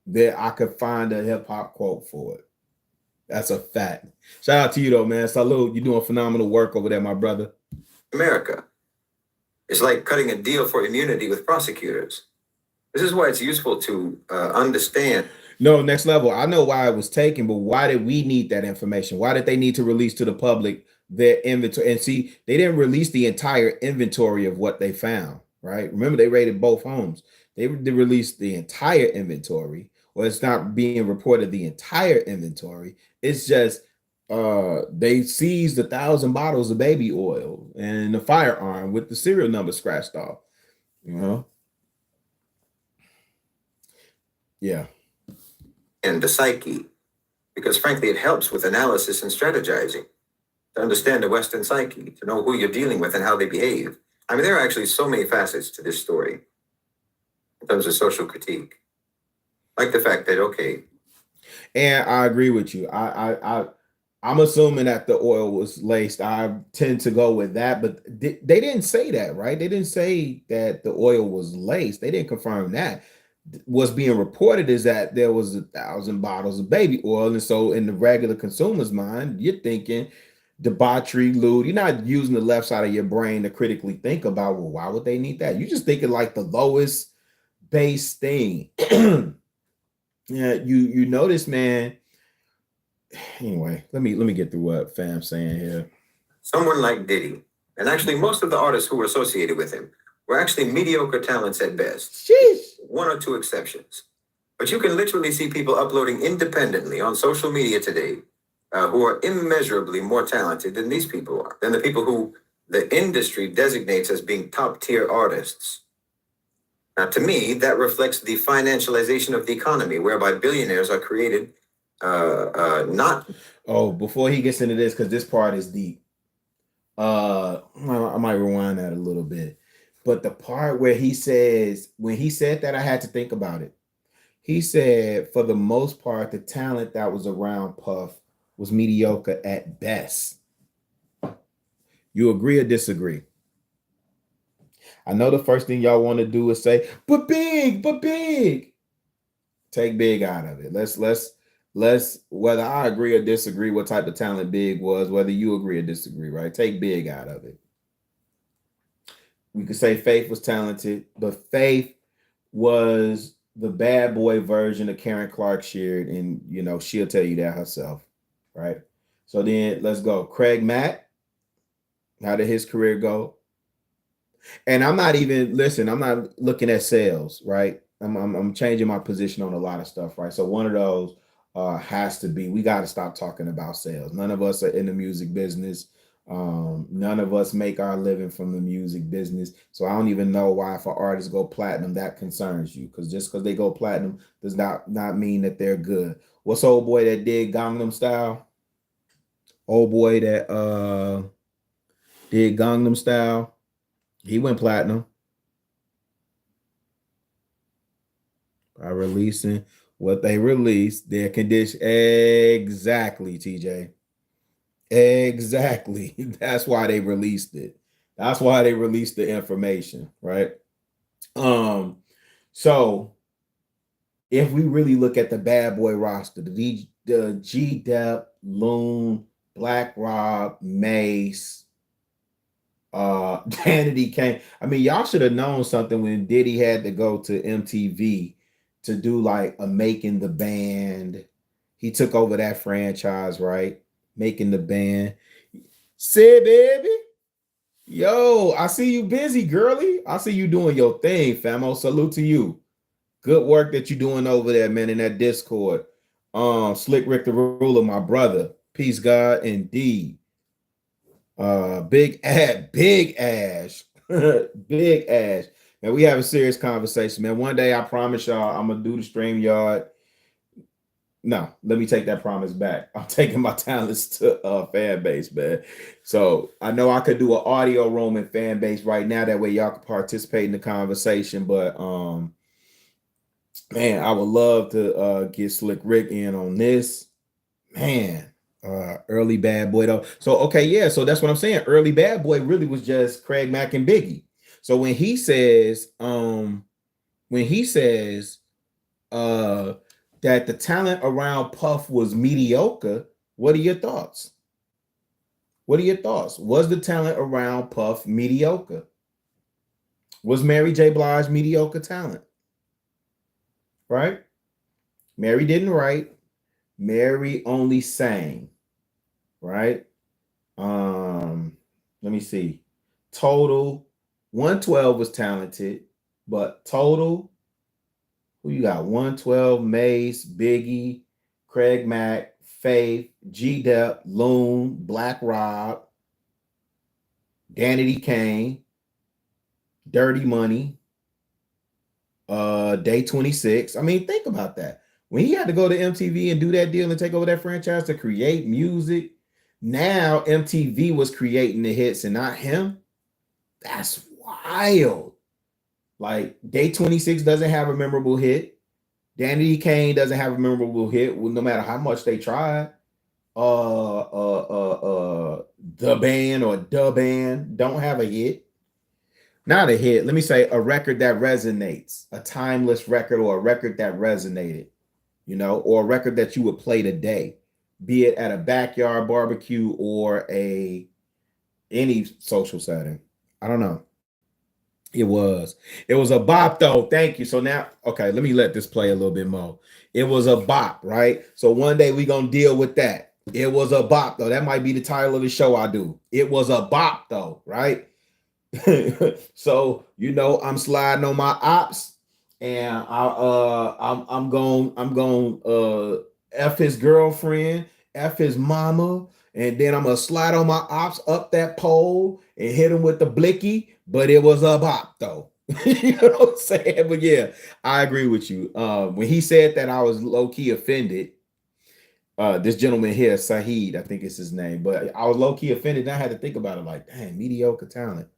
Speaker 2: That I could find a hip hop quote for it. That's a fact. Shout out to you though, man. Salute. You're doing phenomenal work over there, my brother.
Speaker 3: America. It's like cutting a deal for immunity with prosecutors. This is why it's useful to understand.
Speaker 2: No, next level. I know why it was taken, but why did we need that information? Why did they need to release to the public their inventory? And see, they didn't release the entire inventory of what they found, right? Remember, they raided both homes. They released the entire inventory. Well, it's not being reported the entire inventory. It's just they seized 1,000 bottles of baby oil and a firearm with the serial number scratched off. Yeah.
Speaker 3: And the psyche, because frankly, it helps with analysis and strategizing to understand the Western psyche, to know who you're dealing with and how they behave. I mean, there are actually so many facets to this story in terms of social critique. Like the fact that, okay.
Speaker 2: And I agree with you. I'm assuming that the oil was laced. I tend to go with that, but they didn't say that, right? They didn't say that the oil was laced. They didn't confirm that. What's being reported is that there was 1,000 bottles of baby oil. And so in the regular consumer's mind, you're thinking debauchery, lewd. You're not using the left side of your brain to critically think about, well, why would they need that? You're just thinking like the lowest based thing. Yeah, you notice, man. Anyway, let me get through what fam's saying here.
Speaker 3: Someone like Diddy, and actually most of the artists who were associated with him, were actually mediocre talents at best.
Speaker 2: Sheesh.
Speaker 3: One or two exceptions. But you can literally see people uploading independently on social media today who are immeasurably more talented than these people are, than the people who the industry designates as being top tier artists. Now, to me, that reflects the financialization of the economy, whereby billionaires are created not.
Speaker 2: Oh, before he gets into this, because this part is deep. I might rewind that a little bit. But the part where he says, when he said that, I had to think about it. He said, for the most part, the talent that was around Puff was mediocre at best. You agree or disagree? I know the first thing y'all want to do is say, but big. Take big out of it. Let's whether I agree or disagree what type of talent Big was, whether you agree or disagree, right? Take Big out of it. We could say Faith was talented, but Faith was the bad boy version of Karen Clark Sheard, and she'll tell you that herself, right? So then let's go. Craig Mack, how did his career go? And I'm not looking at sales, right? I'm changing my position on a lot of stuff, right? So one of those has to be, we got to stop talking about sales. None of us are in the music business. None of us make our living from the music business. So I don't even know why if an artist go platinum, that concerns you. Because just because they go platinum does not mean that they're good. What's old boy that did Gangnam Style? Old boy that did Gangnam Style. He went platinum by releasing what they released, their condition. Exactly, TJ. Exactly. That's why they released it. That's why they released the information, right? So if we really look at the bad boy roster, the G-Dep, Loon, Black Rob, Mace, Danity Kane. I mean, y'all should have known something when Diddy had to go to MTV to do like a Making the Band. He took over that franchise, right? Making the Band. Say, baby. Yo, I see you busy, girly. I see you doing your thing, famo. Salute to you. Good work that you're doing over there, man, in that Discord. Slick Rick the Ruler, my brother. Peace, God, indeed. Big Ash, Big Ash. Man, we have a serious conversation, man. One day, I promise y'all, I'm gonna do the StreamYard. No, let me take that promise back. I'm taking my talents to fan base, man. So I know I could do an audio room in fan base right now. That way y'all can participate in the conversation. But man, I would love to get Slick Rick in on this. Man, early bad boy though. So okay, yeah. So that's what I'm saying. Early bad boy really was just Craig Mack and Biggie. So when he says that the talent around Puff was mediocre, what are your thoughts? What are your thoughts? Was the talent around Puff mediocre? Was Mary J. Blige mediocre talent? Right? Mary didn't write. Mary only sang. Right? Let me see. Total 112 was talented, but Total, who you got? 112, Mace, Biggie, Craig Mack, Faith, G-Dep, Loon, Black Rob, Danity Kane, Dirty Money, Day 26. I mean, think about that. When he had to go to MTV and do that deal and take over that franchise to create music, now MTV was creating the hits and not him. That's wild. Like, Day 26 doesn't have a memorable hit. Danity Kane doesn't have a memorable hit, no matter how much they tried. The Band don't have a hit. Not a hit. Let me say a record that resonates, a timeless record or a record that resonated, or a record that you would play today, be it at a backyard barbecue or any social setting. I don't know. It was. It was a bop though. Thank you. So now, okay, let me let this play a little bit more. It was a bop, right? So one day we gonna deal with that. It was a bop though. That might be the title of the show I do. It was a bop though, right? So I'm sliding on my ops, and I'm going F his girlfriend, F his mama, and then I'm gonna slide on my ops up that pole and hit him with the blicky. But it was a bop though. You know what I'm saying? But yeah, I agree with you. When he said that, I was low-key offended. This gentleman here, Saheed, I think is his name, but I was low-key offended. And I had to think about it, like, dang, mediocre talent.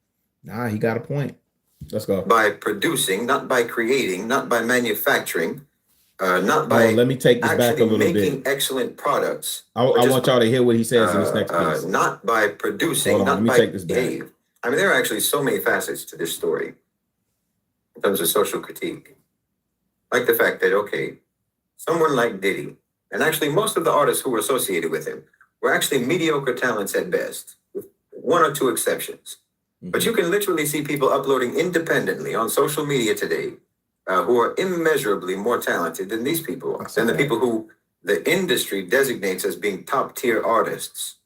Speaker 2: Nah, he got a point. Let's go.
Speaker 3: By producing, not by creating, not by manufacturing, not
Speaker 2: Oh,
Speaker 3: by
Speaker 2: let me take this back a
Speaker 3: actually
Speaker 2: little
Speaker 3: making
Speaker 2: bit.
Speaker 3: excellent products.
Speaker 2: I want y'all to hear what he says in this next piece.
Speaker 3: Not by producing,
Speaker 2: Hold on, let
Speaker 3: not
Speaker 2: me
Speaker 3: by
Speaker 2: take this back.
Speaker 3: behave. I mean, there are actually so many facets to this story in terms of social critique. Like the fact that, okay, someone like Diddy, and actually most of the artists who were associated with him were actually mediocre talents at best, with one or two exceptions. But you can literally see people uploading independently on social media today who are immeasurably more talented than these people are, than the people who the industry designates as being top tier artists.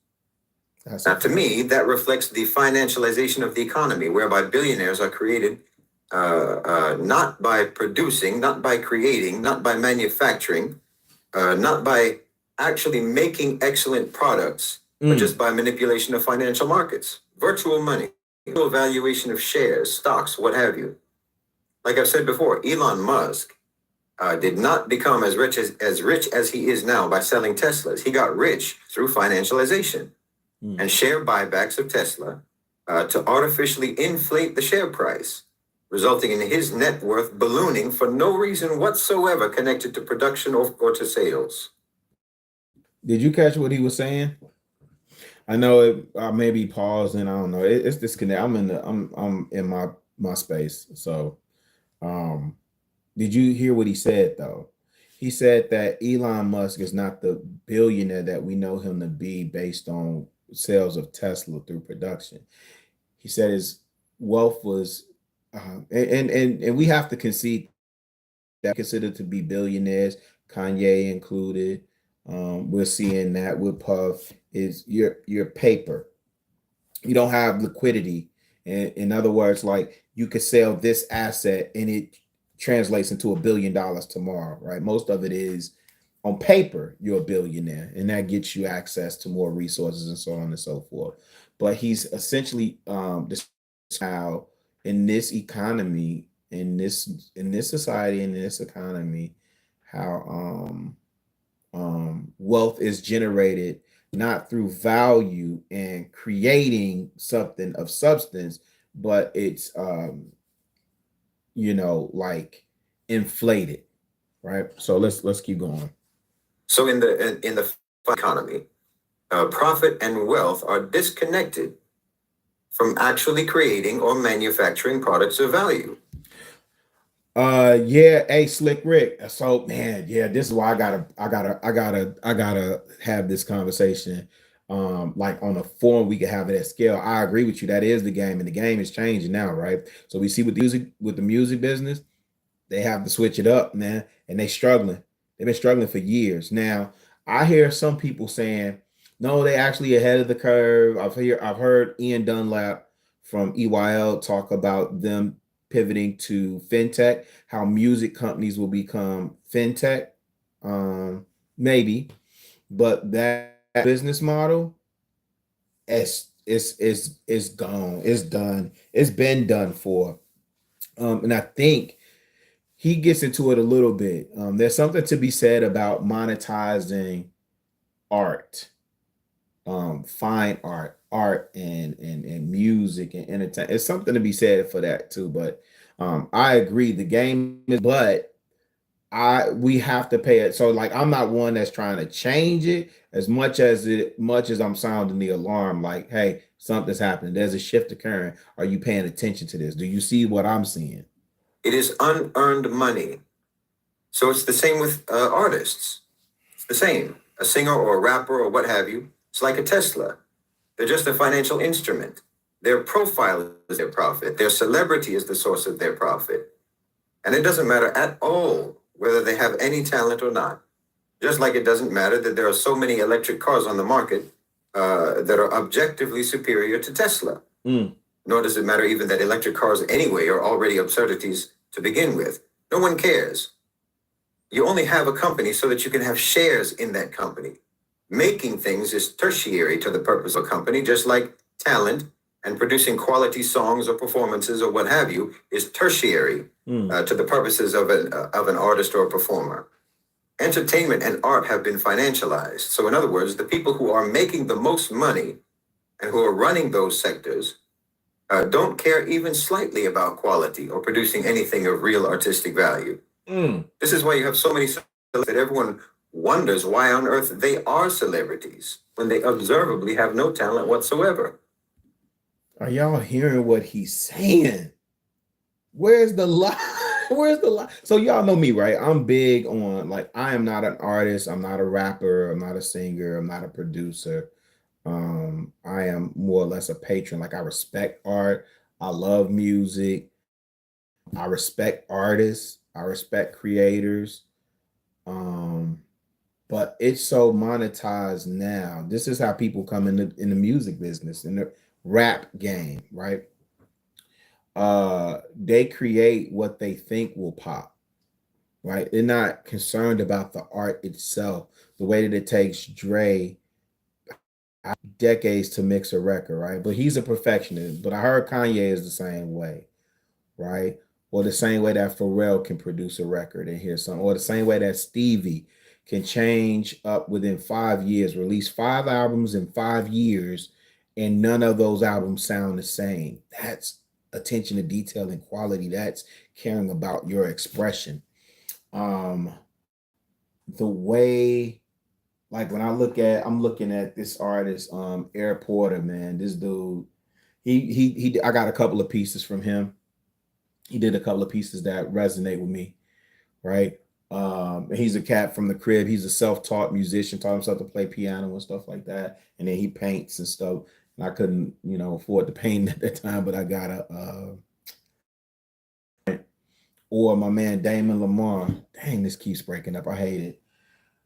Speaker 3: Now, to me, that reflects the financialization of the economy, whereby billionaires are created not by producing, not by creating, not by manufacturing, not by actually making excellent products, but just by manipulation of financial markets, virtual money, valuation of shares, stocks, what have you. Like I've said before, Elon Musk did not become as rich as he is now by selling Teslas. He got rich through financialization and share buybacks of Tesla to artificially inflate the share price, resulting in his net worth ballooning for no reason whatsoever connected to production or to sales.
Speaker 2: Did you catch what he was saying? I know it. Maybe paused, and I don't know. It's disconnect. I'm in my space. So, did you hear what he said though? He said that Elon Musk is not the billionaire that we know him to be based on sales of Tesla through production. He said his wealth was, and we have to concede that considered to be billionaires, Kanye included. We're seeing that with Puff is your paper. You don't have liquidity. In other words, like you could sell this asset and it translates into $1 billion tomorrow, right? Most of it is on paper, you're a billionaire, and that gets you access to more resources and so on and so forth. But he's essentially how in this economy, in this society, in this economy, how wealth is generated not through value and creating something of substance, but it's like inflated, right? So let's keep going.
Speaker 3: So in the economy, profit and wealth are disconnected from actually creating or manufacturing products of value.
Speaker 2: Yeah, hey, Slick Rick. So man, yeah, this is why I gotta have this conversation. Like on a forum, we can have it at scale. I agree with you. That is the game, and the game is changing now, right? So we see with the music business, they have to switch it up, man, and they struggling. They've been struggling for years. Now, I hear some people saying, no, they actually ahead of the curve. I've heard Ian Dunlap from EYL talk about them pivoting to fintech, how music companies will become fintech. Maybe, but that business model is gone. It's done. It's been done for. And I think he gets into it a little bit. There's something to be said about monetizing art, fine art and music and entertainment. It's something to be said for that too. But I agree, the game is, but we have to pay it. So like I'm not one that's trying to change it as much as I'm sounding the alarm, like, hey, something's happening. There's a shift occurring. Are you paying attention to this? Do you see what I'm seeing?
Speaker 3: It is unearned money. So it's the same with artists. It's the same. A singer or a rapper or what have you. It's like a Tesla. They're just a financial instrument. Their profile is their profit. Their celebrity is the source of their profit. And it doesn't matter at all whether they have any talent or not. Just like it doesn't matter that there are so many electric cars on the market that are objectively superior to Tesla. Nor does it matter even that electric cars anyway are already absurdities to begin with. No one cares. You only have a company so that you can have shares in that company. Making things is tertiary to the purpose of a company, just like talent and producing quality songs or performances or what have you is tertiary to the purposes of an artist or a performer. Entertainment and art have been financialized. So in other words, the people who are making the most money and who are running those sectors don't care even slightly about quality or producing anything of real artistic value. This is why you have so many celebrities that everyone wonders why on earth they are celebrities when they observably have no talent whatsoever.
Speaker 2: Are y'all hearing what he's saying? Where's the lie? Where's the lie? So y'all know me, right? I'm big on, like, I am not an artist. I'm not a rapper. I'm not a singer. I'm not a producer. I am more or less a patron. Like, I respect art. I love music. I respect artists. I respect creators. But it's so monetized now. This is how people come in the music business, in the rap game, right? They create what they think will pop, right? They're not concerned about the art itself, the way that it takes Dre decades to mix a record, right? But he's a perfectionist. But I heard Kanye is the same way, right? Or the same way that Pharrell can produce a record and hear something, or the same way that Stevie can change up within 5 years, release 5 albums in 5 years, and none of those albums sound the same. That's attention to detail and quality. That's caring about your expression. The way, like, when I'm looking at this artist, Air Porter, man, this dude, I got a couple of pieces from him. He did a couple of pieces that resonate with me, right? He's a cat from the crib. He's a self-taught musician, taught himself to play piano and stuff like that. And then he paints and stuff. And I couldn't, afford to paint at that time, but I got or my man Damon Lamar. Dang, this keeps breaking up. I hate it.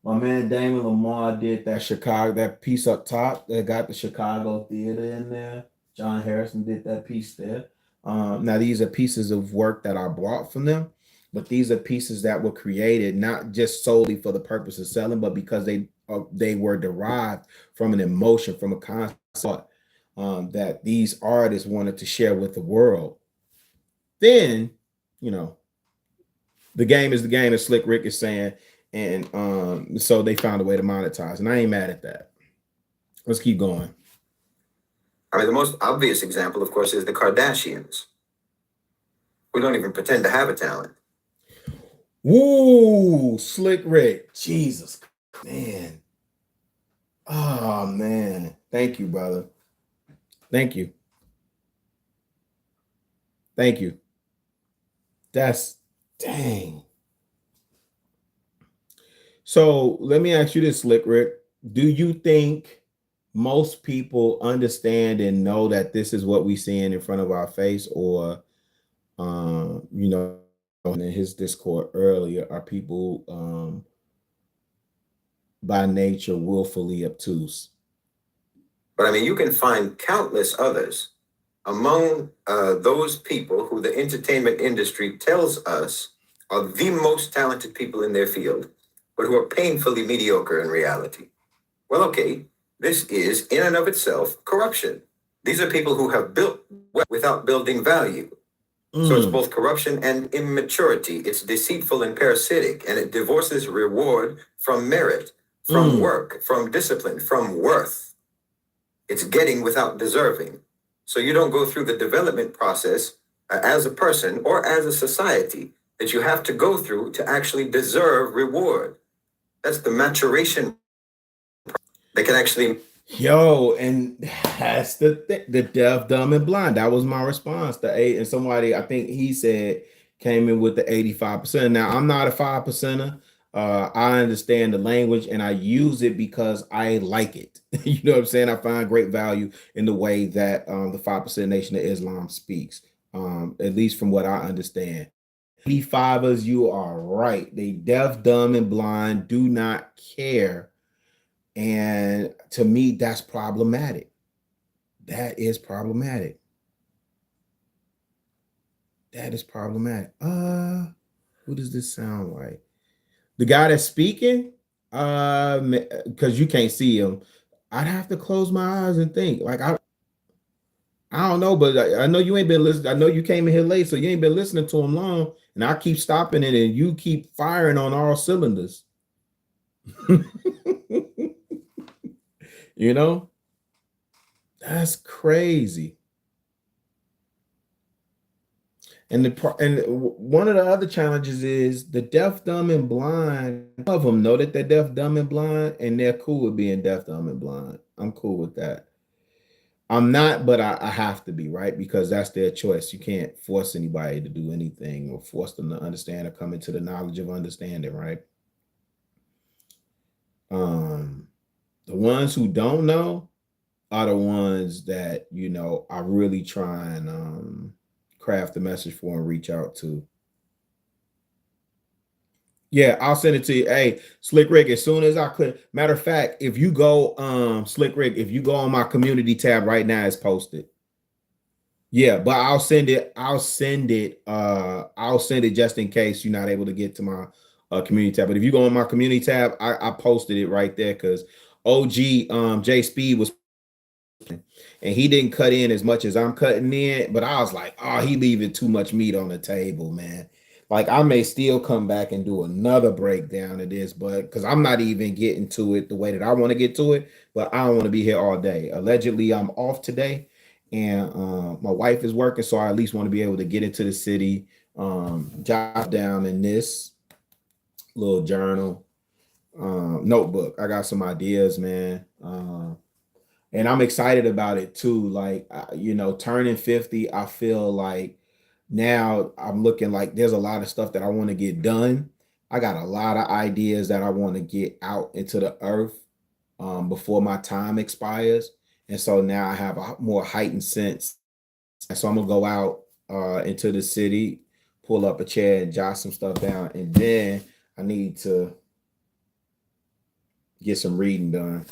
Speaker 2: My man Damon Lamar did that piece up top that got the Chicago Theater in there. John Harrison did that piece there. Now, these are pieces of work that I bought from them, but these are pieces that were created not just solely for the purpose of selling, but because they were derived from an emotion, from a concept that these artists wanted to share with the world. Then, the game is the game, as Slick Rick is saying, and so they found a way to monetize, and I ain't mad at that. Let's keep going.
Speaker 3: I mean, the most obvious example, of course, is the Kardashians, who don't even pretend to have a talent.
Speaker 2: Woo, Slick Rick. Jesus, man. Oh, man. Thank you, brother. Thank you. Thank you. That's, dang. So let me ask you this, Slick Rick. Do you think most people understand and know that this is what we seeing in front of our face, or in his Discord earlier, are people by nature willfully obtuse?
Speaker 3: But I mean, you can find countless others among those people who the entertainment industry tells us are the most talented people in their field, but who are painfully mediocre in reality. Well, okay. This is, in and of itself, corruption. These are people who have built without building value. So it's both corruption and immaturity. It's deceitful and parasitic, and it divorces reward from merit, from work, from discipline, from worth. It's getting without deserving. So you don't go through the development process as a person or as a society that you have to go through to actually deserve reward. That's the maturation. They can actually,
Speaker 2: and that's the deaf, dumb, and blind. That was my response. And somebody, I think he said, came in with the 85%. Now, I'm not a 5%er. I understand the language and I use it because I like it. You know what I'm saying? I find great value in the way that the 5% Nation of Islam speaks, at least from what I understand. 85ers, you are right. They deaf, dumb, and blind, do not care. And to me, that's problematic. That is problematic. That is problematic. Who does this sound like? The guy that's speaking, because you can't see him, I'd have to close my eyes and think. Like I don't know, but I know you ain't been listening. I know you came in here late, so you ain't been listening to him long. And I keep stopping it, and you keep firing on all cylinders. You know, that's crazy. And one of the other challenges is the deaf, dumb, and blind. Some of them know that they're deaf, dumb, and blind, and they're cool with being deaf, dumb, and blind. I'm cool with that. I'm not, but I have to be, right? Because that's their choice. You can't force anybody to do anything or force them to understand or come into the knowledge of understanding, right? The ones who don't know are the ones that, you know, I really try and craft the message for and reach out to. Yeah, I'll send it to you. Hey, Slick Rick, as soon as I could. Matter of fact, if you go, Slick Rick, if you go on my community tab right now, it's posted. Yeah, but I'll send it. I'll send it just in case you're not able to get to my community tab. But if you go on my community tab, I posted it right there because OG J Speed was, and he didn't cut in as much as I'm cutting in, but I was like, oh, he leaving too much meat on the table, man. Like I may still come back and do another breakdown of this, but because I'm not even getting to it the way that I want to get to it, but I don't want to be here all day. Allegedly, I'm off today, and my wife is working, so I at least want to be able to get into the city, jot down in this little journal, notebook. I got some ideas, man. And I'm excited about it too. Like, you know, turning 50, I feel like now I'm looking like there's a lot of stuff that I want to get done. I got a lot of ideas that I want to get out into the earth before my time expires. And so now I have a more heightened sense. And so I'm going to go out into the city, pull up a chair and jot some stuff down. And then I need to get some reading done.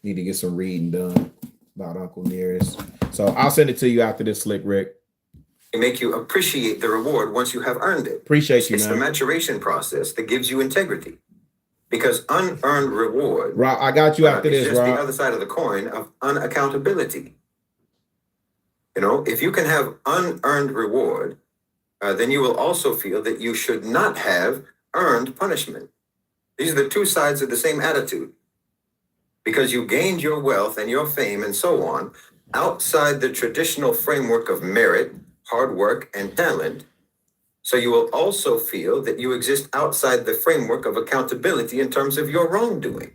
Speaker 2: Need to get some reading done about Uncle Nearest. So I'll send it to you after this, Slick Rick.
Speaker 3: Make you appreciate the reward once you have earned it.
Speaker 2: Appreciate you,
Speaker 3: It's
Speaker 2: man.
Speaker 3: the maturation process that gives you integrity. Because unearned reward,
Speaker 2: Rob, I got you after
Speaker 3: is
Speaker 2: this,
Speaker 3: just
Speaker 2: Rob.
Speaker 3: the other side of the coin of unaccountability. You know, if you can have unearned reward, then you will also feel that you should not have earned punishment. These are the two sides of the same attitude. Because you gained your wealth and your fame and so on outside the traditional framework of merit, hard work, and talent. So you will also feel that you exist outside the framework of accountability in terms of your wrongdoing.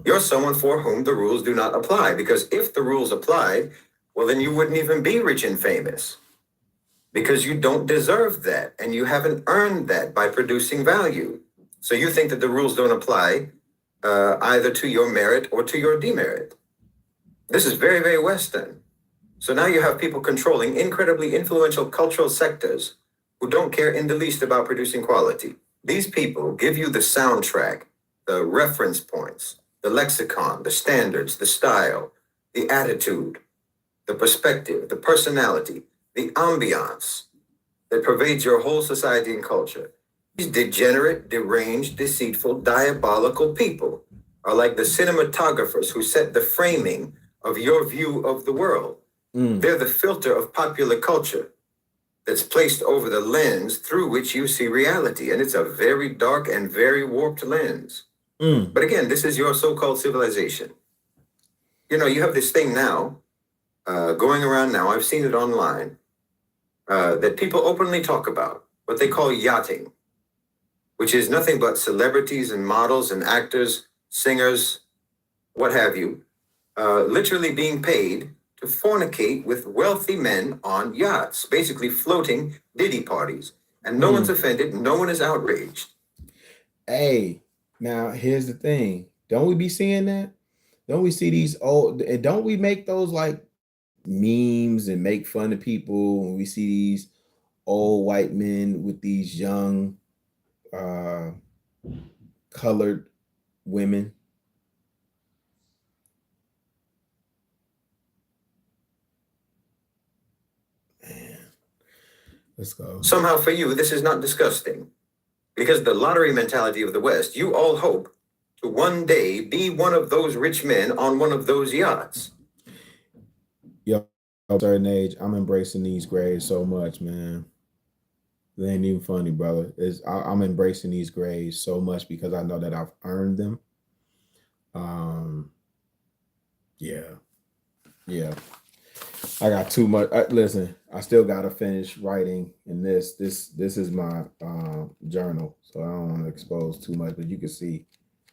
Speaker 3: You're someone for whom the rules do not apply, because if the rules applied, well, then you wouldn't even be rich and famous, because you don't deserve that and you haven't earned that by producing value. So you think that the rules don't apply either to your merit or to your demerit. This is very, very Western. So now you have people controlling incredibly influential cultural sectors who don't care in the least about producing quality. These people give you the soundtrack, the reference points, the lexicon, the standards, the style, the attitude, the perspective, the personality, the ambiance that pervades your whole society and culture. These degenerate, deranged, deceitful, diabolical people are like the cinematographers who set the framing of your view of the world. They're the filter of popular culture that's placed over the lens through which you see reality. And it's a very dark and very warped lens. But again, this is your so-called civilization. You know, you have this thing now going around now. I've seen it online that people openly talk about, what they call yachting, which is nothing but celebrities and models and actors, singers, what have you, literally being paid to fornicate with wealthy men on yachts, basically floating Diddy parties. And no one's offended, no one is outraged.
Speaker 2: Hey, now here's the thing. Don't we be seeing that? Don't we see these old and don't we make those like memes and make fun of people when we see these old white men with these young uh colored women? Man, let's go.
Speaker 3: Somehow for you, this is not disgusting. Because the lottery mentality of the West, you all hope to one day be one of those rich men on one of those yachts.
Speaker 2: Yo, at a certain age, I'm embracing these grades so much, man. It ain't even funny, brother. I'm embracing these grades so much because I know that I've earned them. Yeah, yeah. I got too much. Listen, I still got to finish writing in this. This is my journal, so I don't want to expose too much. But you can see,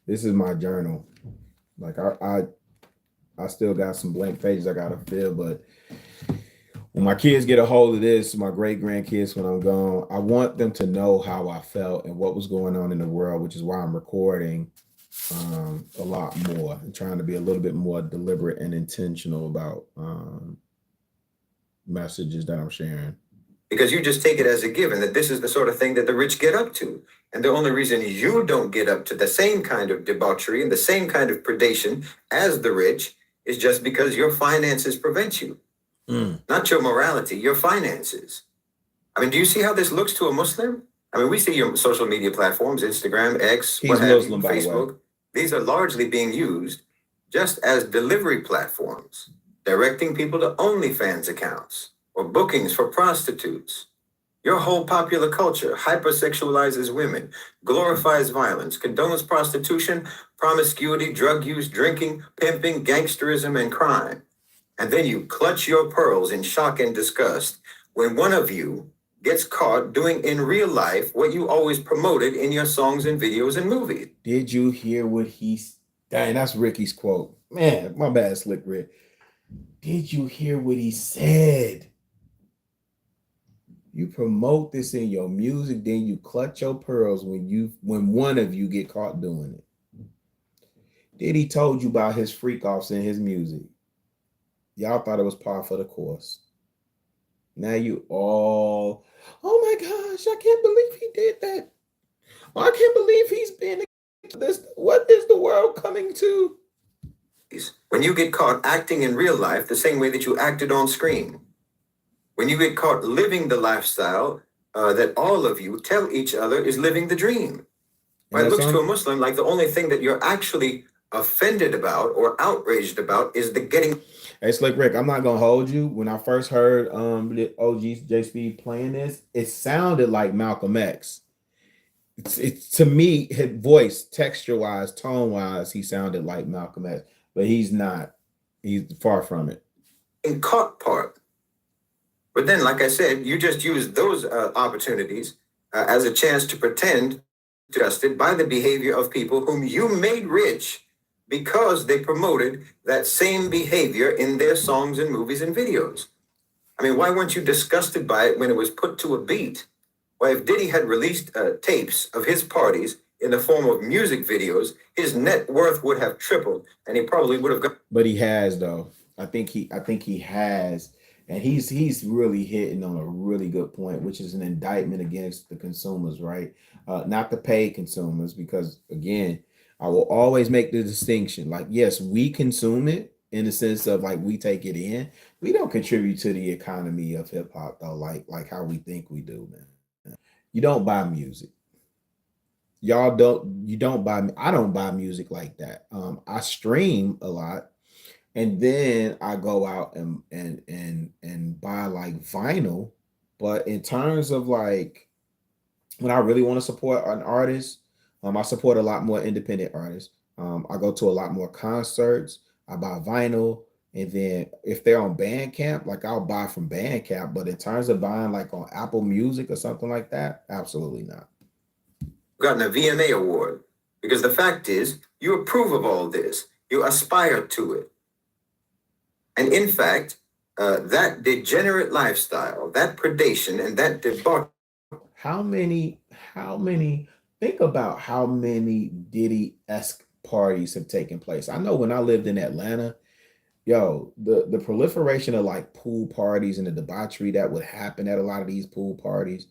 Speaker 2: this is my journal. Like I still got some blank pages I gotta fill. But when my kids get a hold of this, my great grandkids, when I'm gone, I want them to know how I felt and what was going on in the world, which is why I'm recording a lot more and trying to be a little bit more deliberate and intentional about messages that I'm sharing.
Speaker 3: Because you just take it as a given that this is the sort of thing that the rich get up to. And the only reason you don't get up to the same kind of debauchery and the same kind of predation as the rich is just because your finances prevent you. Not your morality, your finances. I mean, do you see how this looks to a Muslim? I mean, we see your social media platforms, Instagram, X,
Speaker 2: He's Muslim, by the way.
Speaker 3: Facebook. These are largely being used just as delivery platforms, directing people to OnlyFans accounts or bookings for prostitutes. Your whole popular culture hypersexualizes women, glorifies violence, condones prostitution, promiscuity, drug use, drinking, pimping, gangsterism, and crime. And then you clutch your pearls in shock and disgust when one of you gets caught doing in real life what you always promoted in your songs and videos and movies.
Speaker 2: Did you hear what dang, that's Ricky's quote. Man, my bad, Slick Rick. Did you hear what he said? You promote this in your music, then you clutch your pearls when one of you get caught doing it. Then he told you about his freak offs in his music. Y'all thought it was par for the course. Now you all, oh my gosh, I can't believe he did that. I can't believe he's been this. What is the world coming to?
Speaker 3: When you get caught acting in real life the same way that you acted on screen. When you get caught living the lifestyle that all of you tell each other is living the dream. It looks to a Muslim like the only thing that you're actually offended about or outraged about is the getting.
Speaker 2: Hey, Slick Rick, I'm not gonna hold you. When I first heard the OG J Speed playing this, it sounded like Malcolm X. It's to me, his voice, texture wise, tone wise, he sounded like Malcolm X, but he's not. He's far from it.
Speaker 3: In caught part. But then, like I said, you just use those opportunities as a chance to pretend trusted by the behavior of people whom you made rich because they promoted that same behavior in their songs and movies and videos. I mean, why weren't you disgusted by it when it was put to a beat? Why, if Diddy had released tapes of his parties in the form of music videos, his net worth would have tripled, and he probably would have got.
Speaker 2: But he has, though. I think he has, and he's really hitting on a really good point, which is an indictment against the consumers, right? Not the paid consumers, because again, I will always make the distinction. Like, yes, we consume it in the sense of like we take it in. We don't contribute to the economy of hip hop though, like how we think we do, man. You don't buy music. You don't buy. I don't buy music like that. I stream a lot, and then I go out and buy like vinyl. But in terms of like when I really want to support an artist, I support a lot more independent artists. I go to a lot more concerts. I buy vinyl, and then if they're on Bandcamp, like I'll buy from Bandcamp. But in terms of buying like on Apple Music or something like that, absolutely not.
Speaker 3: Gotten a VMA award because the fact is you approve of all this. You aspire to it. And in fact, that degenerate lifestyle, that predation, and that debauchery.
Speaker 2: How many think about how many Diddy-esque parties have taken place. I know when I lived in Atlanta, yo, the proliferation of like pool parties and the debauchery that would happen at a lot of these pool parties,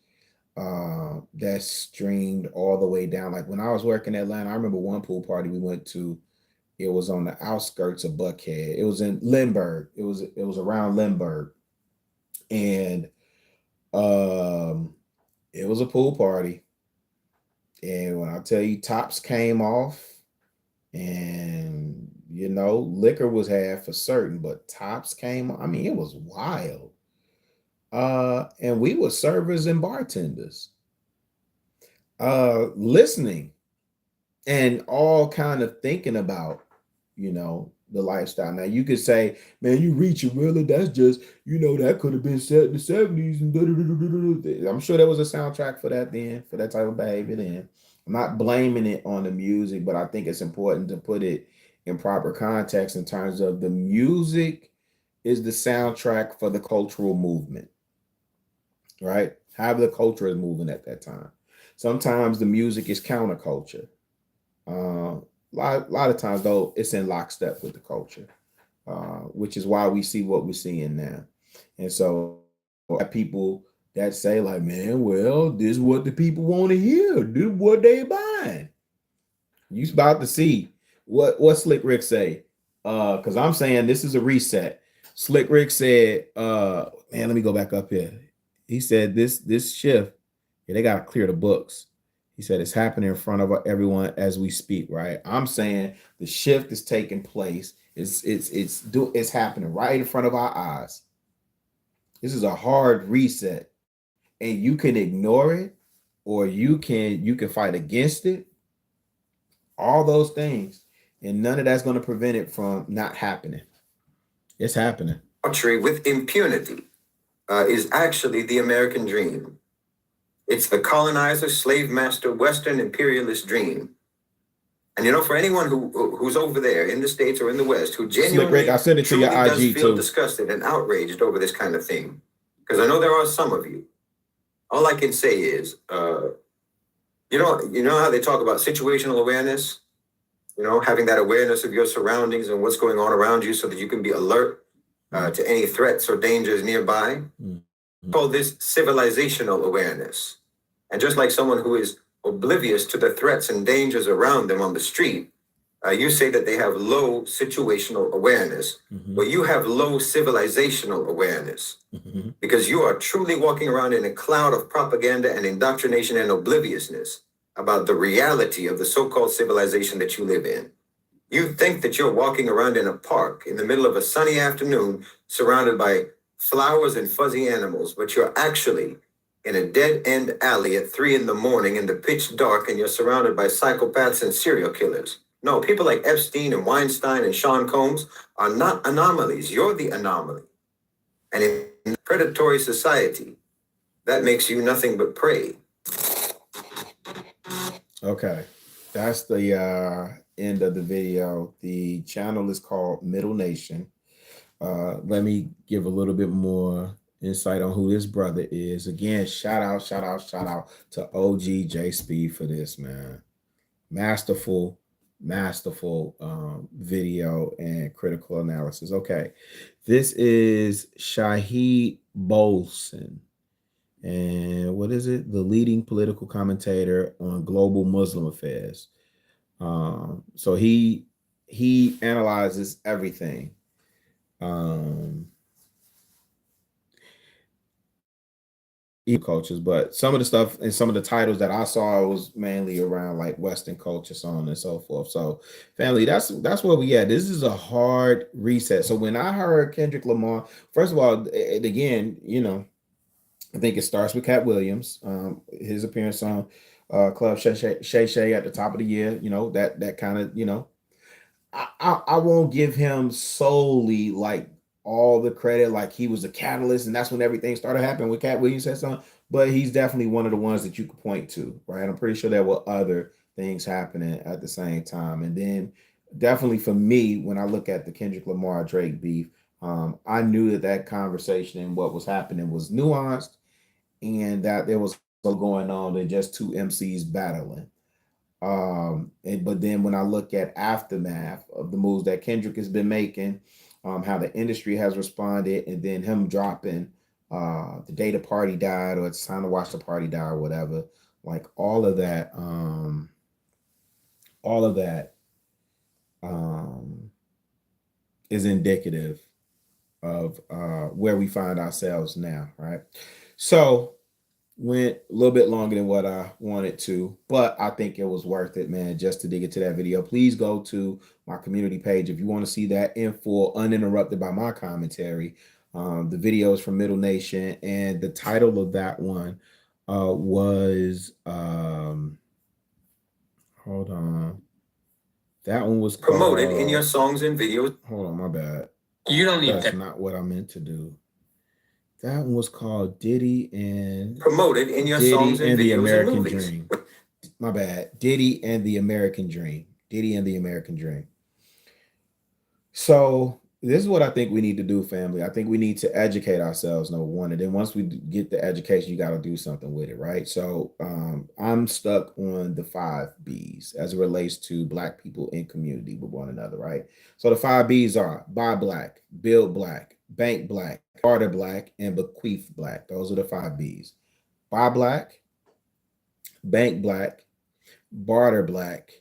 Speaker 2: that streamed all the way down. Like when I was working in Atlanta, I remember one pool party we went to. It was on the outskirts of Buckhead. It was in Lindbergh. It was around Lindbergh, and it was a pool party. And when I tell you, tops came off, and liquor was had for certain, but tops came. I mean, it was wild. And we were servers and bartenders, listening and all kind of thinking about, the lifestyle. Now you could say, man, you reaching really, that's just, that could have been set in the 70s and I'm sure there was a soundtrack for that then, for that type of behavior then. I'm not blaming it on the music, but I think it's important to put it in proper context in terms of the music is the soundtrack for the cultural movement, right? How the culture is moving at that time. Sometimes the music is counterculture. A lot of times, though, it's in lockstep with the culture, which is why we see what we're seeing now. And so, people that say, like, man, well, this is what the people want to hear. This is what they buying. You about to see what Slick Rick say. Because I'm saying this is a reset. Slick Rick said, man, let me go back up here. He said this shift, they got to clear the books. He said it's happening in front of everyone as we speak, right? I'm saying the shift is taking place. It's happening right in front of our eyes. This is a hard reset, and you can ignore it, or you can fight against it. All those things, and none of that's going to prevent it from not happening. It's happening.
Speaker 3: Country with impunity is actually the American dream. It's the colonizer, slave master, Western imperialist dream. And for anyone who's over there in the States or in the West who genuinely
Speaker 2: I sent it to your
Speaker 3: does
Speaker 2: IG
Speaker 3: feel
Speaker 2: too.
Speaker 3: disgusted and outraged over this kind of thing, because I know there are some of you. All I can say is, you know how they talk about situational awareness, having that awareness of your surroundings and what's going on around you so that you can be alert to any threats or dangers nearby. Call this civilizational awareness. And just like someone who is oblivious to the threats and dangers around them on the street, you say that they have low situational awareness. Well, you have low civilizational awareness, because you are truly walking around in a cloud of propaganda and indoctrination and obliviousness about the reality of the so-called civilization that you live in. You think that you're walking around in a park in the middle of a sunny afternoon surrounded by flowers and fuzzy animals, but you're actually in a dead-end alley at 3 a.m. in the pitch dark, and you're surrounded by psychopaths and serial killers. No, people like Epstein and Weinstein and Sean Combs are not anomalies. You're the anomaly. And in a predatory society, that makes you nothing but prey.
Speaker 2: Okay, that's the end of the video. The channel is called Middle Nation. Let me give a little bit more insight on who this brother is. Again, shout out to OG J Speed for this, man. Masterful video and critical analysis. Okay, this is Shahid Bolson. And what is it? The leading political commentator on global Muslim affairs. So he analyzes everything. Cultures, but some of the stuff and some of the titles that I saw was mainly around like Western culture, so on and so forth. So, family, that's where we at. This is a hard reset. So when I heard Kendrick Lamar, first of all, and again, I think it starts with Katt Williams, his appearance on Club Shay at the top of the year. That kind of, I won't give him solely like all the credit, like he was a catalyst, and that's when everything started happening with Katt Williams said something. But he's definitely one of the ones that you could point to, right? I'm pretty sure there were other things happening at the same time. And then definitely for me, when I look at the Kendrick Lamar Drake beef, I knew that conversation and what was happening was nuanced, and that there was going on than just two MCs battling. But then when I look at aftermath of the moves that Kendrick has been making, how the industry has responded, and then him dropping the day the party died, or it's time to watch the party die, or whatever. Like all of that um, is indicative of where we find ourselves now, right? So went a little bit longer than what I wanted to, but I think it was worth it, man, just to dig into that video. Please go to my community page if you want to see that in full, uninterrupted by my commentary. The videos from Middle Nation, and the title of that one was hold on. That one was
Speaker 3: promoted in your songs and videos.
Speaker 2: Hold on, my bad.
Speaker 3: You don't need
Speaker 2: That's not what I meant to do. That one was called Diddy and
Speaker 3: promoted in your songs and
Speaker 2: the
Speaker 3: videos
Speaker 2: American
Speaker 3: and movies.
Speaker 2: Dream. My bad. Diddy and the American Dream. Diddy and the American Dream. So this is what I think we need to do, family. I think we need to educate ourselves, number one. And then once we get the education, you got to do something with it, right? So I'm stuck on the 5 B's as it relates to Black people in community with one another, right? So the 5 B's are buy Black, build Black, bank Black, barter Black, and bequeath Black. Those are the 5 B's. Buy Black, bank Black, barter Black,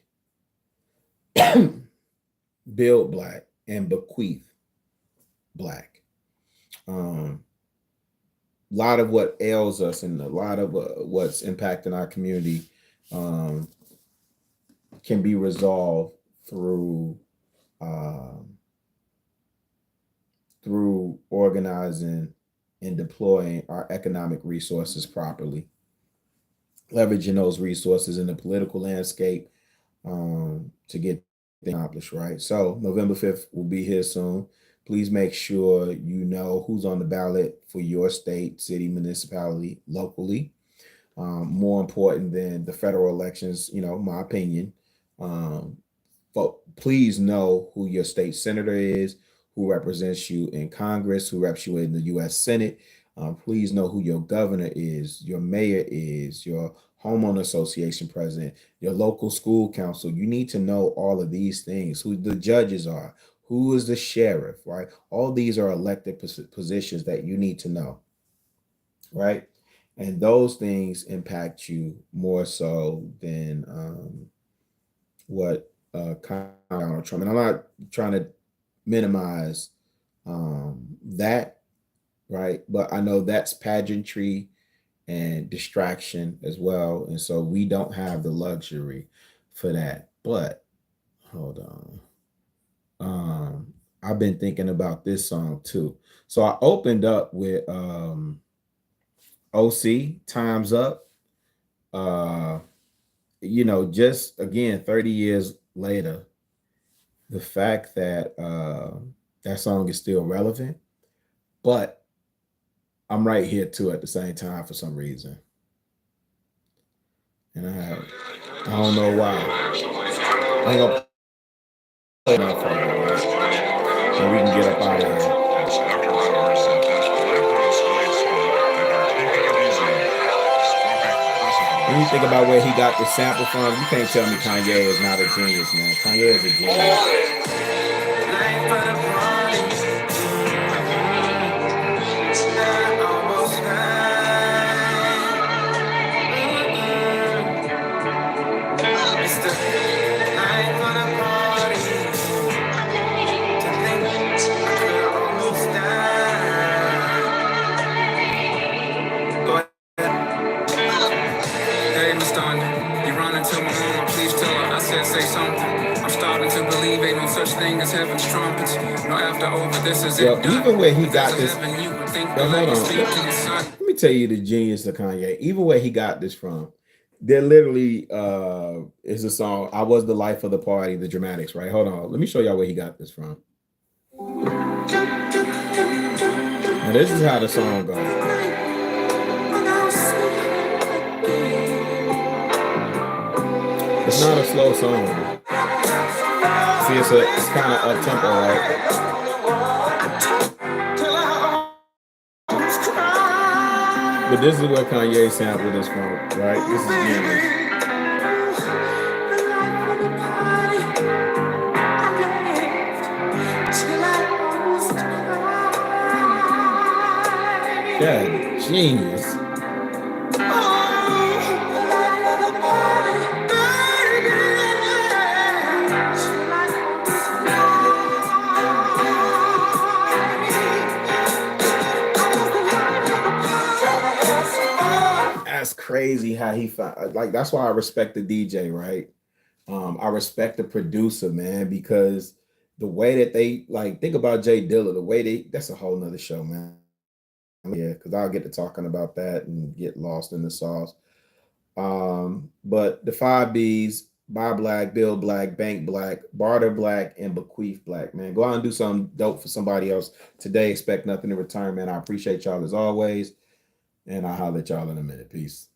Speaker 2: build Black, and bequeath Black. A lot of what ails us and a lot of what's impacting our community can be resolved through organizing and deploying our economic resources properly, leveraging those resources in the political landscape to get things accomplished, right? So November 5th will be here soon. Please make sure you know who's on the ballot for your state, city, municipality, locally. More important than the federal elections, my opinion. But please know who your state senator is, who represents you in Congress, who reps you in the U.S. Senate. Please know who your governor is, your mayor is, your homeowner association president, your local school council. You need to know all of these things, who the judges are, who is the sheriff, right? All these are elected positions that you need to know, right? And those things impact you more so than what Donald Trump. And I'm not trying to minimize that, right? But I know that's pageantry and distraction as well. And so we don't have the luxury for that. But hold on. I've been thinking about this song too. So I opened up with OC, Time's Up. Just again, 30 years later, the fact that that song is still relevant, but I'm right here too at the same time for some reason. And I don't know why. I ain't gonna play no further, right? And we can get up out of here. When you think about where he got the sample from, you can't tell me Kanye is not a genius, man. Kanye is a genius.
Speaker 1: Thing as heaven's trumpets. No, after over this is
Speaker 2: it. Even where he got this. Hold on. Let me tell you the genius of Kanye. Even where he got this from. There literally is a song, I Was the Life of the Party, the Dramatics, right? Hold on. Let me show y'all where he got this from. Now, this is how the song goes. It's not a slow song. See, it's kind of up tempo, right? But this is where Kanye sampled this from, right? This is genius. God, genius. That's crazy how he found, like, that's why I respect the DJ, right? I respect the producer, man, because the way that they, like, think about Jay Dilla, the way that's a whole nother show, man. Yeah, because I'll get to talking about that and get lost in the sauce. But the 5 Bs: buy black, build black, bank black, barter black, and bequeath black, man. Go out and do something dope for somebody else today. Expect nothing in return, man. I appreciate y'all as always. And I'll holler at y'all in a minute. Peace.